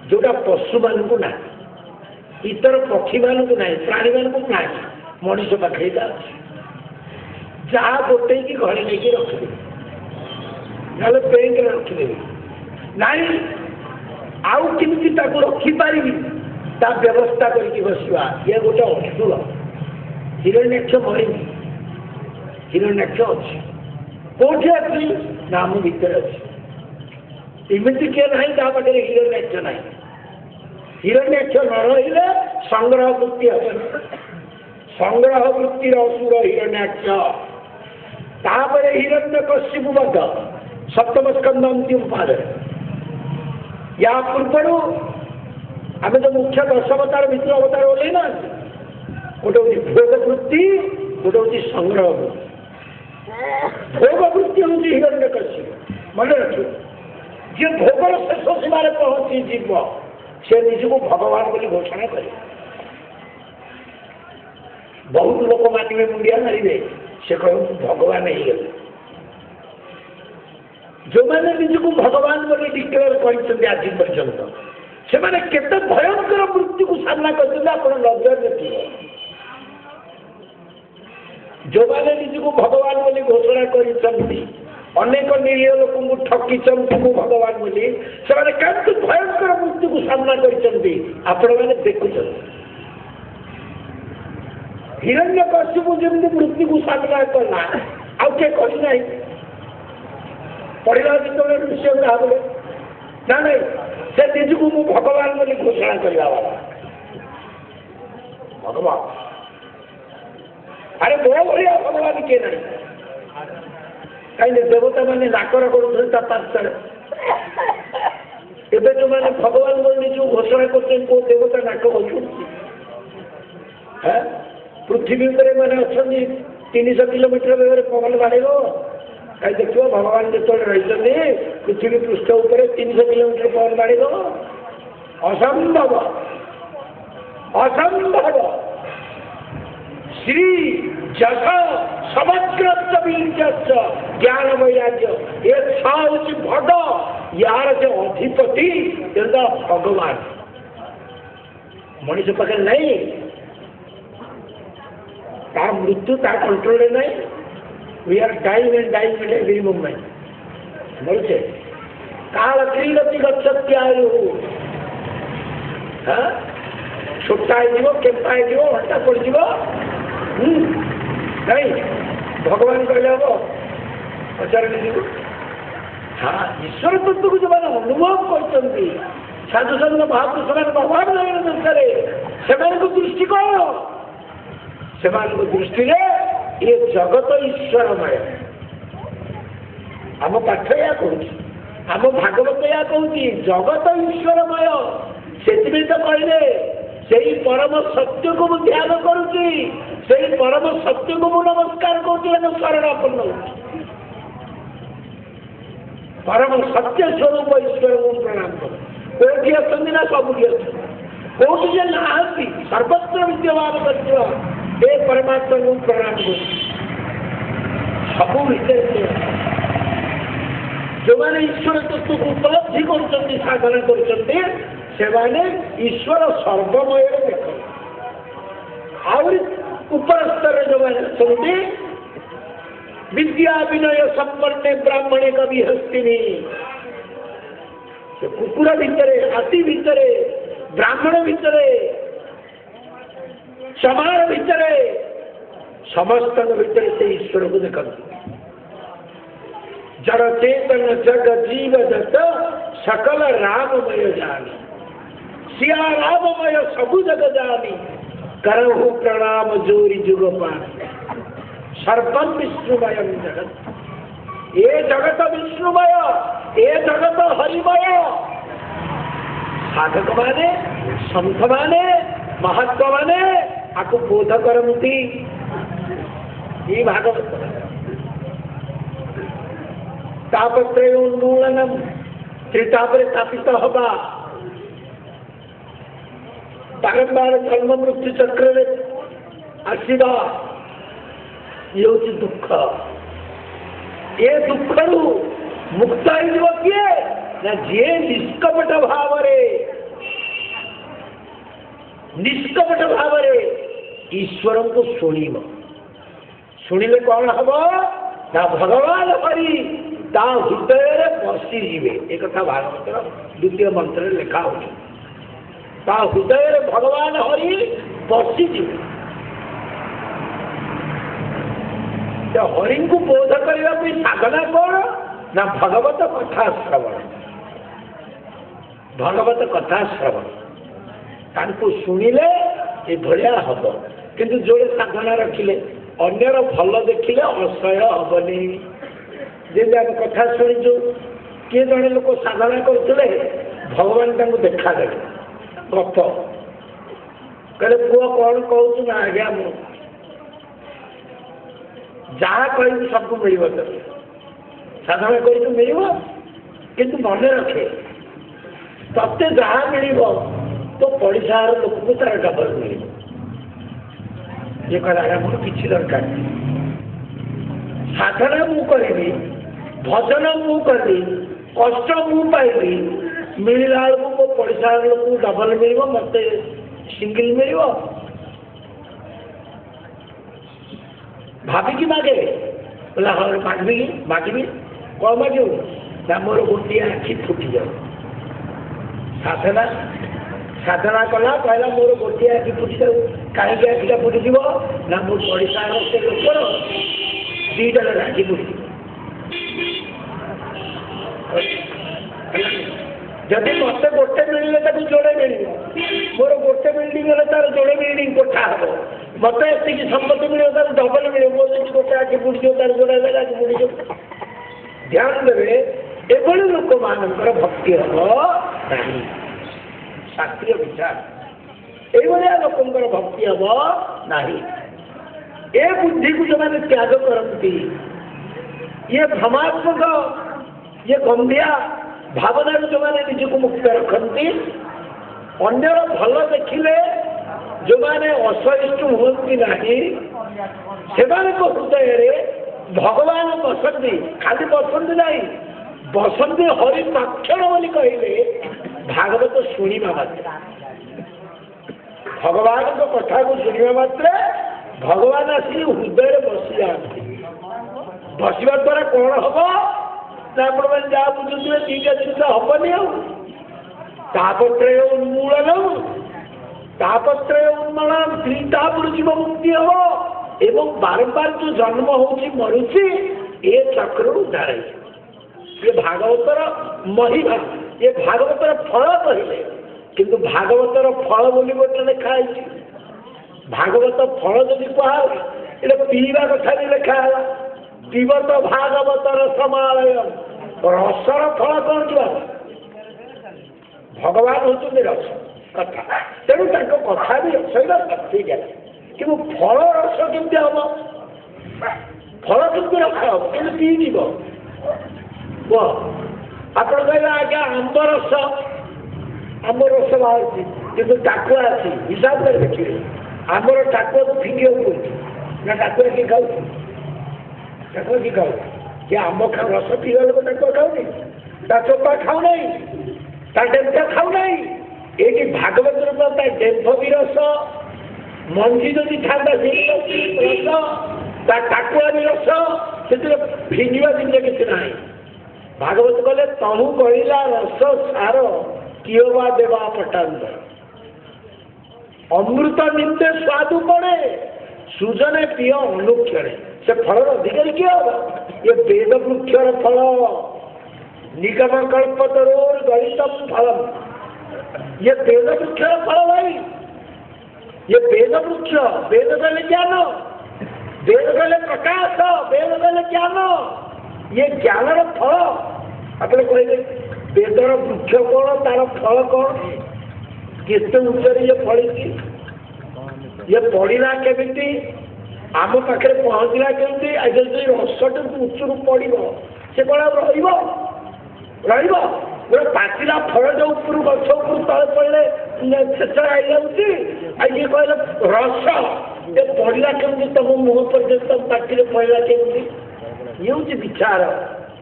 ଯୋଉଟା ପଶୁମାନଙ୍କୁ ନାହିଁ ଇତର ପକ୍ଷୀମାନଙ୍କୁ ନାହିଁ ପ୍ରାଣୀମାନଙ୍କୁ ନାହିଁ ମଣିଷ ପାଖରେ ଏଇଟା ଅଛି जहाँ गोटे की घरे नहीं रखिदेवी ना बैंक रखिदेवी नाई आउ किमती रखिपारि ता व्यवस्था करके बसवा ये गोटे असुर हिरण्याक्ष मरीनी हिरण्याक्ष अच्छी कौटी अच्छी ना आम भितर अच्छी इमती किए ना पाखे हिरण्याक्ष ना हिरण्याक्ष न रही संग्रह वृत्ति हे संग्रह वृत्तिर असुर हिरण्याक्ष तापर हिरण्यकश्यपु सप्तम स्कंद अंतिम पाद या पूर्वर आम जो मुख्य 10 अवतार विष्णु अवतार ओल्ल ना गोटे हूँ भोग वृत्ति गोटे हूँ संग्रह वृत्ति भोग वृत्ति हूँ हिरण्यकश्यप मन रखिए जी भोगर शेष सीमार पहुंची जीव से निजक भगवान बोली घोषणा करे बहुत लोक मानवे मुंडिया मारे से कहूँ भगवान हो गले जो मैंने निजक भगवान बोली डिक्लेयर कर आज पर्यंत से मैंने केते भयंकर मृत्यु को सामना कर नजर देखिए जो मैंने निजक भगवान बोली घोषणा कर अनेक निरीह लोक ठकी भगवान बोली से भयंकर मृत्यु को सामना कर देखुं हिरण्यकश्यपु जमी मृत्यु को सामना कला आउ किए करना पढ़ला जो विषय भावे ना नहीं से निजक मु भगवान बोली घोषणा करवा वाला भगवान अरे मो भाया भगवान किए ना कहीं देवता मैंने नाकर कर एवं जो मैंने भगवान बोली जो घोषणा कर देवता नाक हो पृथ्वी पर मैंने अच्छा 300 किलोमीटर बेगर पवन बाड़ कहीं देख भगवान जो रही पृथ्वी पृष्ठ उपर 300 किलोमीटर पवन बाड़ असंभव असंभव श्री जस समग्र ज्ञान वैराग्य ये हूँ भग यार जो अधिपति भगवान मनीष पाखे नहीं ता मृत्यु ता कंट्रोल नहीं we are dying and dying at every moment बोलते काल क्रीडती गच्छत्यायु छोटा केम्पा हटा पड़ नहीं भगवान कहले हम पचार हाँ ईश्वर तत्व को जो मैंने अनुभव कर साधु संत महापुरुष मैंने भगवान दरकार से दृष्टि कौन से दृष्टि ये जगत ईश्वरमय आम पाठ या कहूँ आम भागवत या कहूँ जगत ईश्वरमय से तो कहले से परम सत्य को मु ध्यान करुँची से परम सत्य को मु नमस्कार करूँ शरणापन्न हो परम सत्य स्वरूप ईश्वर को प्रणाम कर कौटी अच्छा ना सबुठी अच्छा कौटी ना सर्वत्र विद्यमान कर हे परमात्मा को प्रणाम करो सबू भितर जो मैंने ईश्वर तत्व को उपलब्धि कर साधना कर ईश्वर सर्वमय देख आहरी ऊपर स्तर जो मैंने सुनते विद्या विनय संपन्न ब्राह्मणे कवि हस्तिनी कुकुर भितर हाथी भितर ब्राह्मण भितर समाज भितर समस्त भितर से ईश्वर को देखते जड़ चेतन जग जीव जत सकल राममय जानी सिया राममय सबु जग जानी करहु प्रणाम जोरी जुग पानी सर्वम विष्णुमय जगत ये जगत विष्णुमय ये जगत हरिमय साधक माने संत माने महत्व माने आपको बोध करती ये भागवत तापत्रय उन्मूलनम त्रितापरे तापित हवा बारंबार जन्म मृत्यु चक्र आसवा ये हूँ दुख ये दुख मुक्त किए ना जी निष्कपट भाव निष्कपट भाव ईश्वर को शुणिले कौन हम ना भगवान हरि ता हृदय पशिजे एक भागवतर द्वितीय मंत्र लिखा हो हृदय भगवान हरि पशिजे हरि को बोध करने साधना कौन ना भगवत कथा श्रवण भगवत कथा श्रवण शुणिले ये भाया हम किंतु जोड़े साधना रखिले अन्यर भल देखिले असह्य हेनी जमी आम कथा शुणीचु किए जड़े लोक साधना करते भगवान देखा देवे गप कहले पुआ कौन कहूँ ना आज्ञा मु जहाँ कह सब मिल साधना कर मिल किंतु मन रखे तत्ते जहाँ मिल तो पड़िशार लोक को तार डबल मिल ये कहला मोर किसी दरकार साधना मु करी भजन मु करी कष्ट मु पाइबी मिलला बेलू मो पड़िशार लोक डबल मिल मत सिंगल मिल भाविकी मागे बोला हाँ मागबी मागबी कौन मागू ना मोर गोटे आखि फुटी जाऊ साधना साधना कला कहला मोर गोटे आखि फुटी जाऊ कहीं आखिटा फुटीज ना मोर पड़िशार से लोकर दीटा आखि फुटी जदि मत गोटे मिलने जोड़े मिल मोर गोटे बिल्डिंग तार जोड़े बिल्डिंग कोठा हम मत ये संपत्ति मिले तार डबल मिले मो गोटे आखि बुड़ी तार जोड़ा आखि बुड़ी ध्यान देवे एभली लोक मानकर भक्ति हम नहीं शास्त्रीय विचार ये लोकंर भक्ति हम नहीं ए बुद्धि को जो मैंने त्याग करती ये भ्रमात्मक ये गंभीर भावना जो मैंने निज को मुक्त रखती अन्यर भल देखिले जो मैंने असहिष्णु हमें ना हृदय भगवान बसंती खाली बसंती नहीं बसंती हरि तक्षण बोली कहले भागवत शुणा मात्र भगवान कथा को शुणा मात्र भगवान आसिक हृदय बसी जाती बसवा द्वारा कौन हम मैंने जहाँ बुझुए दीटा जिन हेनी आत्रय उन्मूलन तापत्रय उन्मूलन त्रितापुर जीव मुक्ति हम एवं बारंबार जो जन्म होची मरुची ये चक्र उद्धार ये भागवतर महिमा ये भागवतर फल कहले किंतु भागवतर फल बोली गोटे लिखाई भागवत फल जब कहला ये पीवा कथा भी लिखाला पीबत भागवतर समालय रसर फल कौन क्या भगवान होते रस कथा तेणु कथा भी रस ठीक है कि फल रस केमती हम फल केमती रखा हम कि पीज कह आप कहले आज्ञा आंब रस बाहर कि टाकुआ अच्छी हिसाब कर देखिए ଆମର ଟାକୁଆକୁ ଫିଙ୍ଗିବାକୁ କହୁଛୁ ନା ଟାକୁଆ କିଏ ଖାଉଛି? ଟାକୁଆ କିଏ ଖାଉଛି? କିଏ ଆମ୍ବ ରସ ପିଇବା ଲୋକ ଟାକୁଆ ଖାଉନି, ତା ଚୋପା ଖାଉନାହିଁ, ତା ଡେମ୍ଫ ଖାଉନାହିଁ। ଏଇଠି ଭାଗବତରେ ତ ତା ଡେମ୍ଫ ବି ରସ, ମଞ୍ଜି ଯଦି ଥାନ୍ତା ସେଇ ରସ, ତା ଟାକୁଆ ବି ରସ, ସେଥିରେ ଫିଙ୍ଗିବା ଜିନିଷ କିଛି ନାହିଁ। ଭାଗବତ କହିଲେ ତମୁ କହିଲା ରସ ସାର କିଏ ବା ଦେବା ପଟାନ୍ତର। ଅମୃତ ନିତ୍ୟ ସ୍ୱାଦୁ ପଡ଼େ ସୁଜନେ ପ୍ରିୟ ଅନୁକ୍ଷଣେ। ସେ ଫଳର ଅଧିକାରୀ କିଏ ହବ? ଏ ବେଦ ବୃକ୍ଷର ଫଳ, ନିଗମ କଳ୍ପତରୋର ଗଳିତମ୍ ଫଳମ୍। ये वेद वृक्ष फल भाई, ये वेद वृक्ष, वेद कहले ज्ञान, वेद कहले प्रकाश, वेद कहले ज्ञान, ये ज्ञान फल। अपने कहले वेदर वृक्ष कौन, तार फल कौन, केते उच्चरे ये फली, ये पड़ा केमिति, आम पाखे पहुँचला केमिति, रसटे उच्चरू पड़ से कौन रही गोटे पाचिला फल जो ऊपर गछ ऊपर तले पड़े छेचड़ आई जाऊँगी, ये कहले रस ये पड़ा केमी तुम मुह पर्यंत पार्टी पड़ा केमी। ये हूँ विचार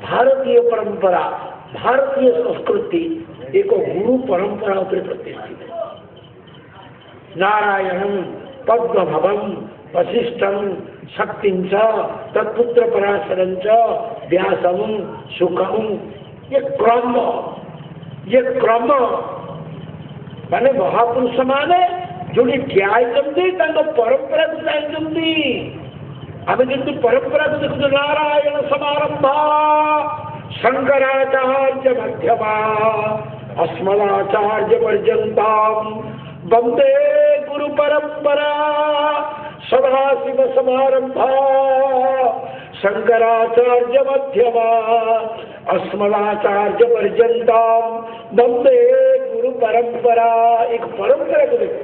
भारतीय परंपरा, भारतीय संस्कृति एक गुरु परंपरा उपर प्रतिष्ठित। नारायणं पद्मभवं वशिष्ठं शक्तिं च तत्पुत्र पराशरं च व्यासं शुकं। ये क्रम माने महापुरुष माने जो ठियाई परंपरा को चाहिए। आम जमी परंपरा को देखु नारायण समारंभा शंकराचार्य मध्यमा अस्मदाचार्य पर्यंता वंदे गुरु परंपरा सदाशिव समारंभा शंकराचार्य मध्यमा अस्मदाचार्य पर्यंता वंदे गुरु परंपरा। एक परंपरा को देखो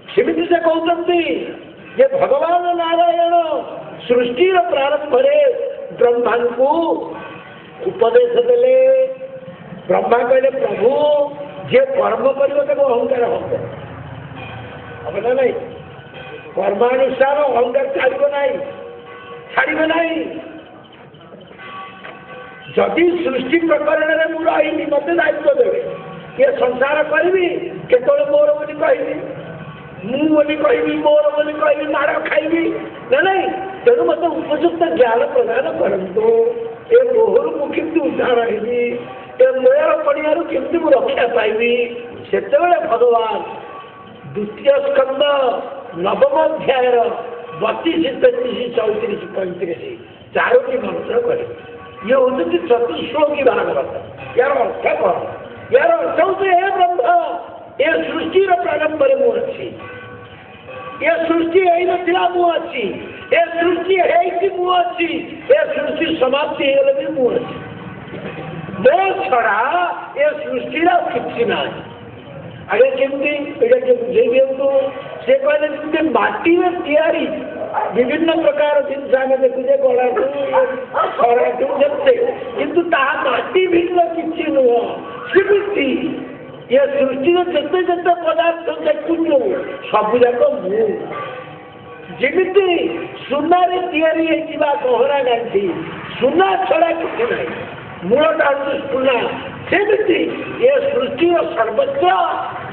सेमती से कहते ये भगवान नारायण सृष्टि प्रारंभ ब्रह्मा को उपदेश देले। ब्रह्मा कहले प्रभु जे कर्म कर अहंकार हम ना नहीं, कर्मानुसार अहंकार छाड़ नहीं। जदि सृष्टि प्रकरण में मुझे रही मत दायित्व देवे ये संसार करी केतले मोर बोली कहबी मुझे कहबी मोर बोली कहबी माड़ खाइबी ना नहीं। तेणु मत उपयुक्त ज्ञान प्रदान करतु ए मोहर मुझे उद्धार हेबी ए मोर पड़ियार केमती मु रक्षा पाइबी। से भगवान द्वितीय स्कंद नवम अध्याय 32, 33, 34, 35 चारोटी मंत्र करे। ये होती चतुश्लोकी भागवत। यार अर्थ कौन? यार अर्थ हूँ हे ब्रह्म ये सृष्टि प्रारंभ मु अच्छी, ये सृष्टि ना मु अच्छी, ये सृष्टि मु अच्छी, ये सृष्टि समाप्ति भी मु अच्छी। मो छड़ा ये सृष्टि कि ना। आगे केमती बुझे दिंतु से कहले जमी माटी में तैयारी विभिन्न प्रकार जिन आम देखुचे गलाठू खराठू जते किंतु ताहा माटी भिन्न किसी नुह। सेमती ये सृष्टि जिते जिते पदार्थ देखुचु सबुजाक मुझे सुनारे तैयारी गहना गांधी सुना छड़ा किसी ना मूलटा हूँ सुना। सेमती ये सृष्टि सर्वस्व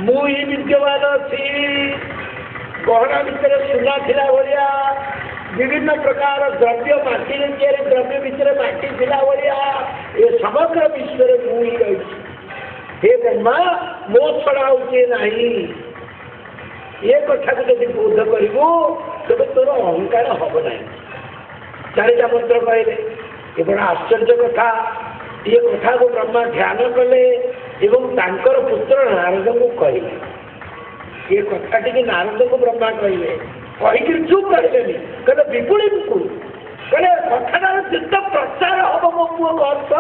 मुझे विद्यमान अच्छी गहना भितर सुना थिला भलिया विभिन्न प्रकार द्रव्य माटी द्रव्य भितर माटी थिला भलिया ये समग्र विश्व मुई रही। हे ब्रह्मा मो छड़ा उठे नहीं ये कथा को जब बोध करू तेज तोर अहंकार हम ना। चारिटा मंत्र कहले ये बड़ा आश्चर्य कथा। ये कथा को ब्रह्मा ध्यान कले एवं तांकर पुत्र नारद को कहले। ये कथा टी नारद को ब्रह्मा कहले कहीकि चुप करें कहते विपुल विपुल कहले कथार चित्त प्रचार हम मो पुओ अर्थ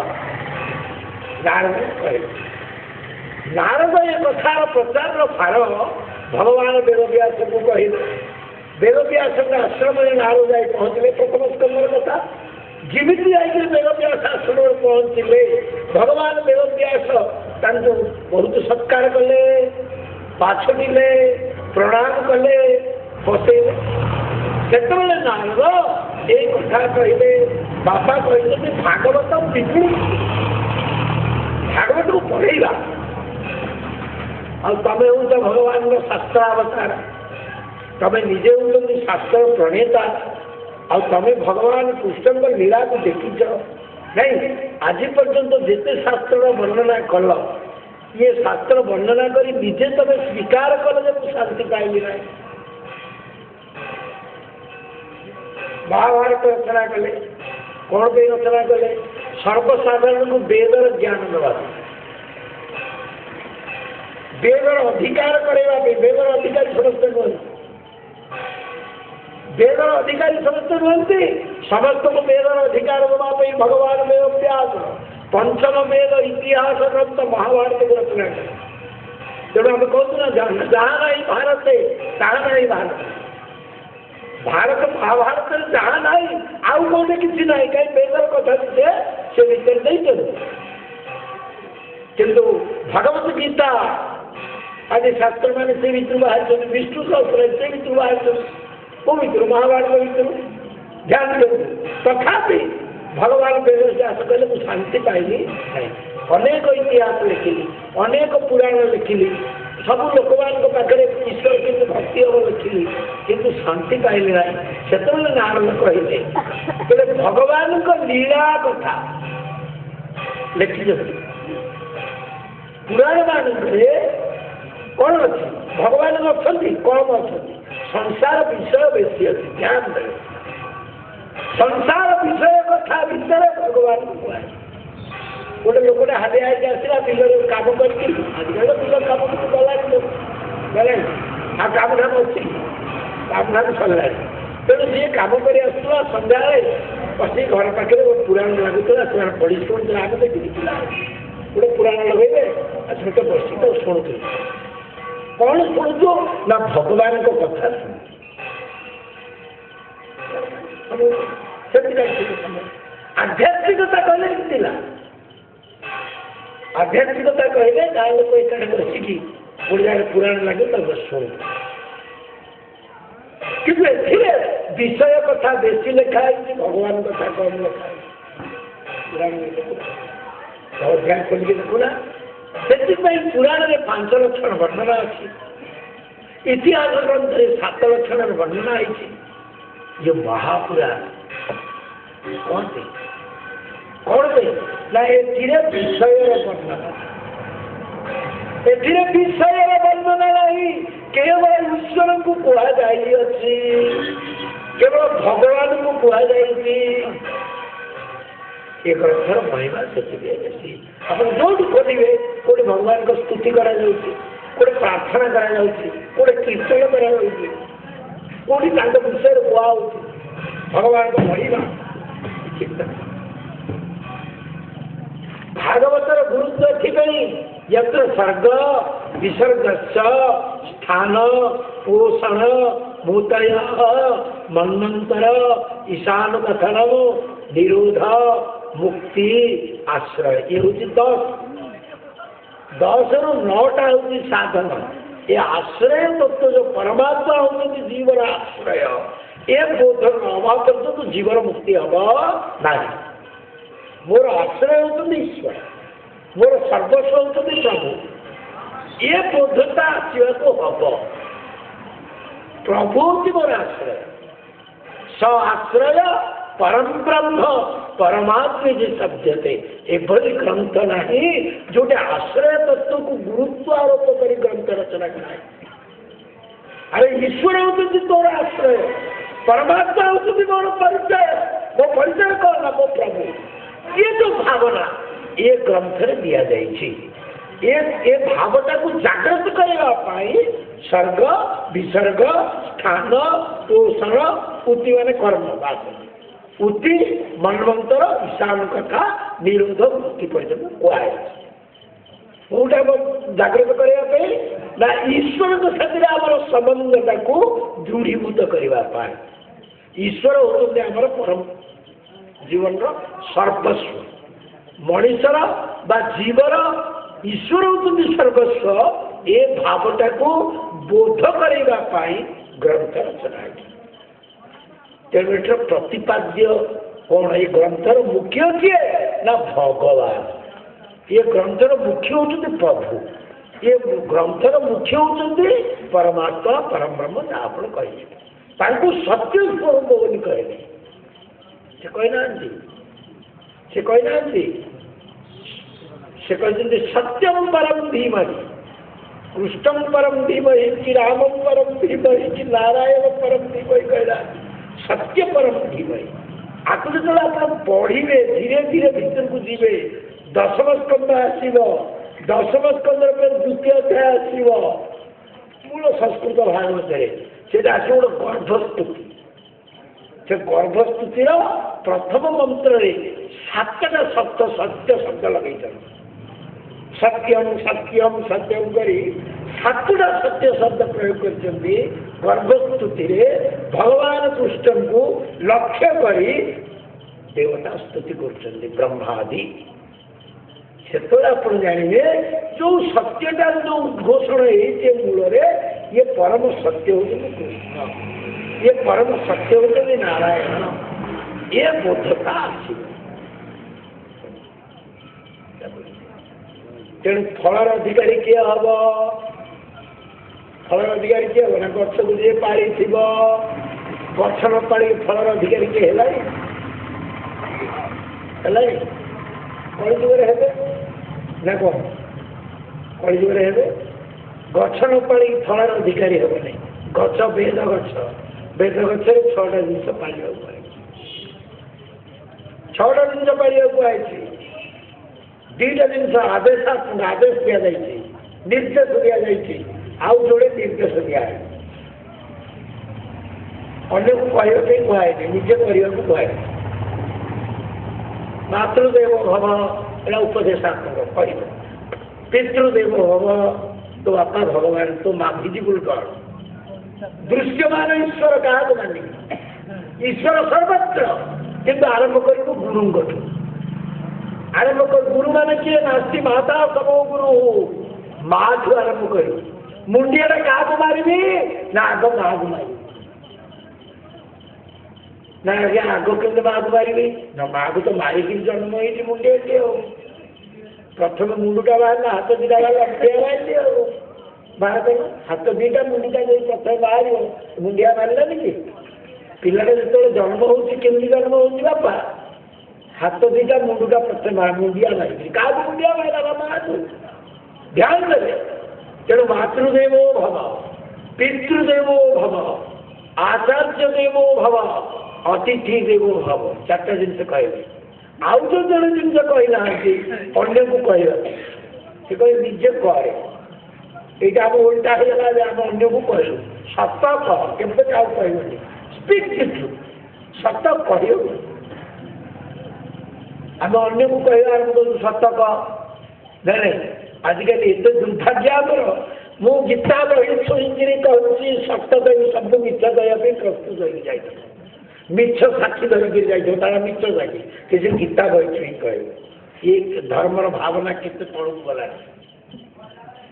नारद कहले। नारद ये कथार प्रचार फार भगवान वेदव्यास को कहले। वेदव्यास आश्रम में नारद जाए पहुँचले प्रथम स्कंदर कथा जिमिति आई वेदव्यास आश्रम में पहुँचले भगवान वेदव्यास बहुत सत्कार कले पाछड़े प्रणाम कले फसेले सेतबेले नारद ए कथा कहले बापा कहले भागवत विपुल भागवत को पढ़ेगा और तमें हूँ भगवान शास्त्रावतार तमें निजे हूँ शास्त्र प्रणेता और तमें भगवान कृष्ण लीला को देखीच नहीं आज पर्यंत जिते शास्त्र वर्णना कल ये शास्त्र वर्णना करी निजे तमें स्वीकार कल जब शांति पाइली ना महाभारत रचना कले कौन पे रचना कले सर्वसाधारण को वेदर ज्ञान देवा वेदर अधिकार करेगा वेदर अधिकारी समस्त नुहति वेदर अधिकारी समस्त नुहति समस्त को वेदर अधिकार देवा भगवान में व्यास पंचम वेद इतिहास ग्रंथ महाभारत को रचना करें तेणु आम कहूँ ना जहाँ नहीं भारत तहाँ नहीं भारत भारत महाभारत जहाँ नहीं आउ कौन किसी ना कहीं वेदर कथा से भीतर नहीं चलू किंतु भगवत गीता आदि शास्त्र मैंने से भीतर बाहर विष्णु सहस्त्र से भीतर बाहर वो भीतर महाभारत भीतर ध्यान दे तथापि भगवान वेद व्यास कहले मुझे शांति पाइली अनेक इतिहास लिखिली अनेक पुराण लिखिली सब लोक पाखे ईश्वर किंतु भक्ति हम लिखिली किंतु शांति पाइली ना से नारद कहले भगवान को लीला कथा लिखी पुराण मान कौन अच्छी भगवान अच्छा कम अच्छा संसार विषय बेसी अच्छी ध्यान दे संसार विषय कथा भितर भगवान को कह गोटे लोकटे हाथी आई आसला बिल कम करके आजिकल बिल कम गला आ काम धाम अच्छी काम धाम सरला तेणु सी कम कर आसला सन्ध्या बस घर पाखे पुराण लगुला से पढ़ी शुणुला आगे देखा गोटे पुराण लगे तो बस तो शुणुल कौन शुणुचु ना भगवान को कथा आध्यात्मिकता कहले आध्यात्मिकता कहले गाँव लोग एकाठे बसिकी गोटे जगह पुराण लगे तो शुणु कि विषय कथा बेसी लिखा है भगवान कथा कम लिखा है ध्यान खोलिक देखुना से पुराण में 5 लक्षण वर्णना अच्छी इतिहास ग्रंथ 7 लक्षण वर्णना है ये महापुराण कौन पे ना ये विषय वर्णना ए विषय वर्णना नहीं केवल ईश्वर को कह जाइए केवल भगवान को कह जाइए ये ग्रंथर महिमा से आप जो खोलिए कोई भगवान को स्तुति करा कोई प्रार्थना करा कोई कीर्तन करा कोई विषय कह भगवान को महिमा भागवतर गुरुत्व थी यत्र सर्ग विसर्ग स्थान पोषण भूतय मन्वंतर ईशान कथन निरोध मुक्ति आश्रय ये हूँ 10 रु 9टा हूँ साधन ये आश्रय तत्व जो परमात्मा होती जीवन आश्रय ये बोध नवा पर्यंत तो जीवन मुक्ति हम ना मोर आश्रय होती ईश्वर मोर सर्वस्व होती प्रभु ये बोधता आसवा को हम प्रभु होती मोर आश्रय स आश्रय परम ब्रह्म परमात्मा जी शब्दते एभली ग्रंथ नहीं जोटे आश्रय तत्व को गुरुत्व आरोप कर ग्रंथ रचना कराए अरे ईश्वर होती तोर आश्रय परमात्मा होती मोर परिचय मो परिचय कौन मो प्रभु ये जो भावना ये ग्रंथ रे दिया जाइए ये भावटा को जागृत करने सर्ग विसर्ग स्थान पोषण उति मान कर्म बात उति मनवंतर ईशान कथा निरोध मुक्ति पर्यटन कहुए कौटा जागृत करने ना ईश्वर साथ आम संबंधता को दृढ़ीभूत करने ईश्वर होते आमर परम जीवन सर्वस्व मनीषर बा जीवर ईश्वर होती सर्वस्व ए भावटा को बोध करने ग्रंथ रचना है। तेणु एटर प्रतिपाद्य कौन ये ग्रंथर मुख्य किए ना भगवान। ये ग्रंथर मुख्य होते प्रभु, ये ग्रंथर मुख्य होते परमात्मा परम ब्रह्म आप कहे सत्य स्वरूप बोली कहले से कहना से कहना से कहते सत्यम परम धीमहि कृष्णम परम धीमहि कि रामम परम धीमहि कि नारायण परम धीमहि कहला सत्य परम धीमहि। आपको जो आप पढ़े धीरे धीरे भीतर को जीवे दशम स्कंद आसव दशम स्कंद द्वितीय अध्याय आसव मूल संस्कृत भागवत से आस गोटे गर्भस्तुति से गर्भस्तुतिर प्रथम मंत्र सातटा शब्द सत्य शब्द लगे सत्यम सत्यम सत्यम करी सातटा सत्य शब्द प्रयोग कर गर्भस्तुति भगवान कृष्ण को लक्ष्य करी देवता स्तुति कर ब्रह्मादि से आप जानवे जो सत्यटार जो उद्घोषण है मूल ये परम सत्य होते कृष्ण, ये परम सत्य होते नारायण, ये बोधता आस तेणु फलर अधिकारी किए हम फलर अधिकारी किए हम ना गछ को जी पाड़ी गछ न पाड़ी फलर अधिकारी किए कलिजुगे हे ना कौन कलिजुगे हे गछ न पाड़ी फलर अधिकारी हे नहीं गछ वेद गछ छटा जिन पाड़ा छटा जिन पाड़ा दीटा जिन आदेश आदेश दि जाए निर्देश दि जाए आउ जोड़े निर्देश दिया है अन्य को कहवाई कहुए निजे करने को कहुए मातृदेव भव एटा उपदेशात्मक कह पितृदेव भव तो बापा भगवान तो माँ भिजिबुल गॉड दृश्यमान ईश्वर क्या मानी ईश्वर सर्वत्र किंतु आरंभ कर गुरु आरंभ कर गुरु मान किए नास्ती माता समो गुरु माँ ठू आरंभ कर मुंडिया क्या मारि ना आग माँ को मारि ना आज्ञा आग के माँ को मारि ना माँ को तो मारिक जन्म होती मुंडिया प्रथम मुंडुटा बाहर हाथ दीटा बाहर बाहर हाथ दीटा मुंडुटा जो प्रथम बाहर मुंडिया मारानी कि पिलाटा जो जन्म होमि जन्म हो बापा हाथ दीटा मुंडुटा प्रथम मुंडिया मारि क्या मुंडिया मारा माँ को ध्यान देवे। तेणु मातृदेवो भव पितृदेवो भव आचार्य देवो भव अतिथि देवो भव चार्टा जिन कहे आउ जो जन जिन कहना अन्य को कह से कह निजे करे यहाँ आम उल्टा होगा आम अन्य को कहलु सत कह केवे क्या कहनी स्पीक द ट्रुथ सत कह आम अन्य को कह आरम्भ करूँ सत कह नहीं आजिकल एत दुर्भाग्य आमर मु गीता बही शुणी कहूँ सत कह सब मिथ कहवाई प्रस्तुत हो जाए मिछ साक्षी धरिकी जाइए तारा मिछ साक्षी किसी गीता बही छुई कह ये धर्मर भावना केते तौक गला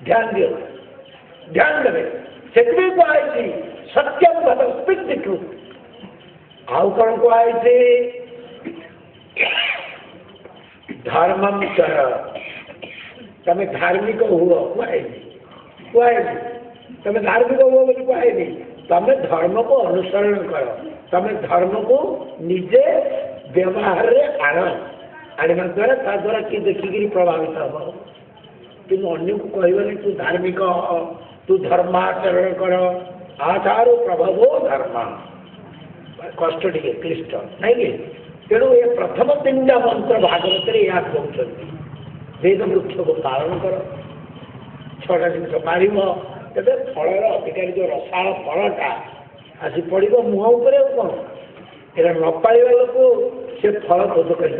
ध्यान दियो ध्यान देवे से कहुई सत्यम भव स्पीक द ट्रुथ आउ कौन कहुई धर्मम कर तमें धार्मिक हुआ कहुई तमें धार्मिक हुआ बोली कहुई तमें धर्म को अनुसरण कर तमें धर्म को निजे व्यवहार आण आने द्वारा ता द्वारा किए देखिक प्रभावित हम कि अन्य को कहनी तू धार्मिक तू धर्माचरण कर आचारो प्रभाव धर्म कष्ट टे क्लिष्ट नहीं कि तेणु ये प्रथम तीनटा मंत्र भागवत या कहते वेद वृक्ष को पालन कर छटा जिन मार तेज फलर अधिकारी जो रसाल फलटा आसी पड़ो मुह उपर कौन यहाँ न पाइबा लोक से फल खोज कर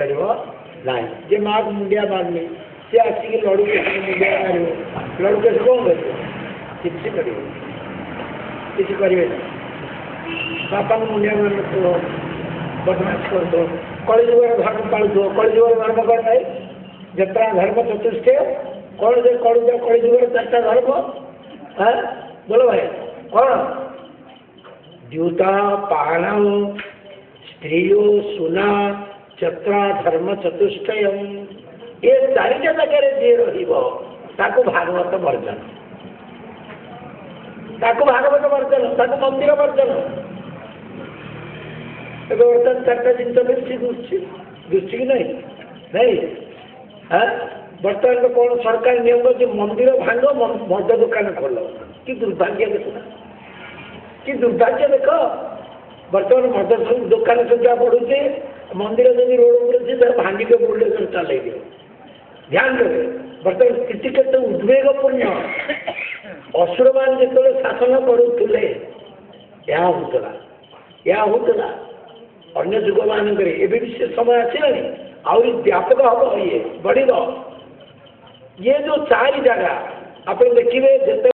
ना जे माँ को मुंडिया मारनी सी आसिक लड़ू के मुंडिया मार लड़ू के कौन कर किसी करेंगे बापा को मुंडिया मार बदमाश कर दो कलिजुगर धर्म पालुव कलिजुगर धर्म कर ना जत्रा धर्म चतुष्ट कौन से कड़ी जुगर चार्टा धर्म हाँ बोलो भाई कौन द्यूता पाण स्त्रीयो सुना चत्रा धर्म चतुष्टय ये चारिटा जगह जी रही भागवत वर्जन भागवत वर्जन मंदिर वर्जन बर्तमान चार्टा जिन दुष्टि कि नहीं हाँ बर्तमान तो कौन सरकार नियम कर मंदिर भांग मद दुकान खोल कि दुर्भाग्य देखना कि दुर्भाग्य देख बर्तमान मद दुकान संख्या बढ़ुचे मंदिर जब रोड पर भांगिक बुलेसर चल ध्यान देवे बर्तमान स्थिति के उद्वेगपूर्ण असुर मान जो शासन करुले होता अन्य जुग मानक भी से समय आसला आहरी व्यापक हम ये बढ़ ये जो चारि जगह आप देखिए जिते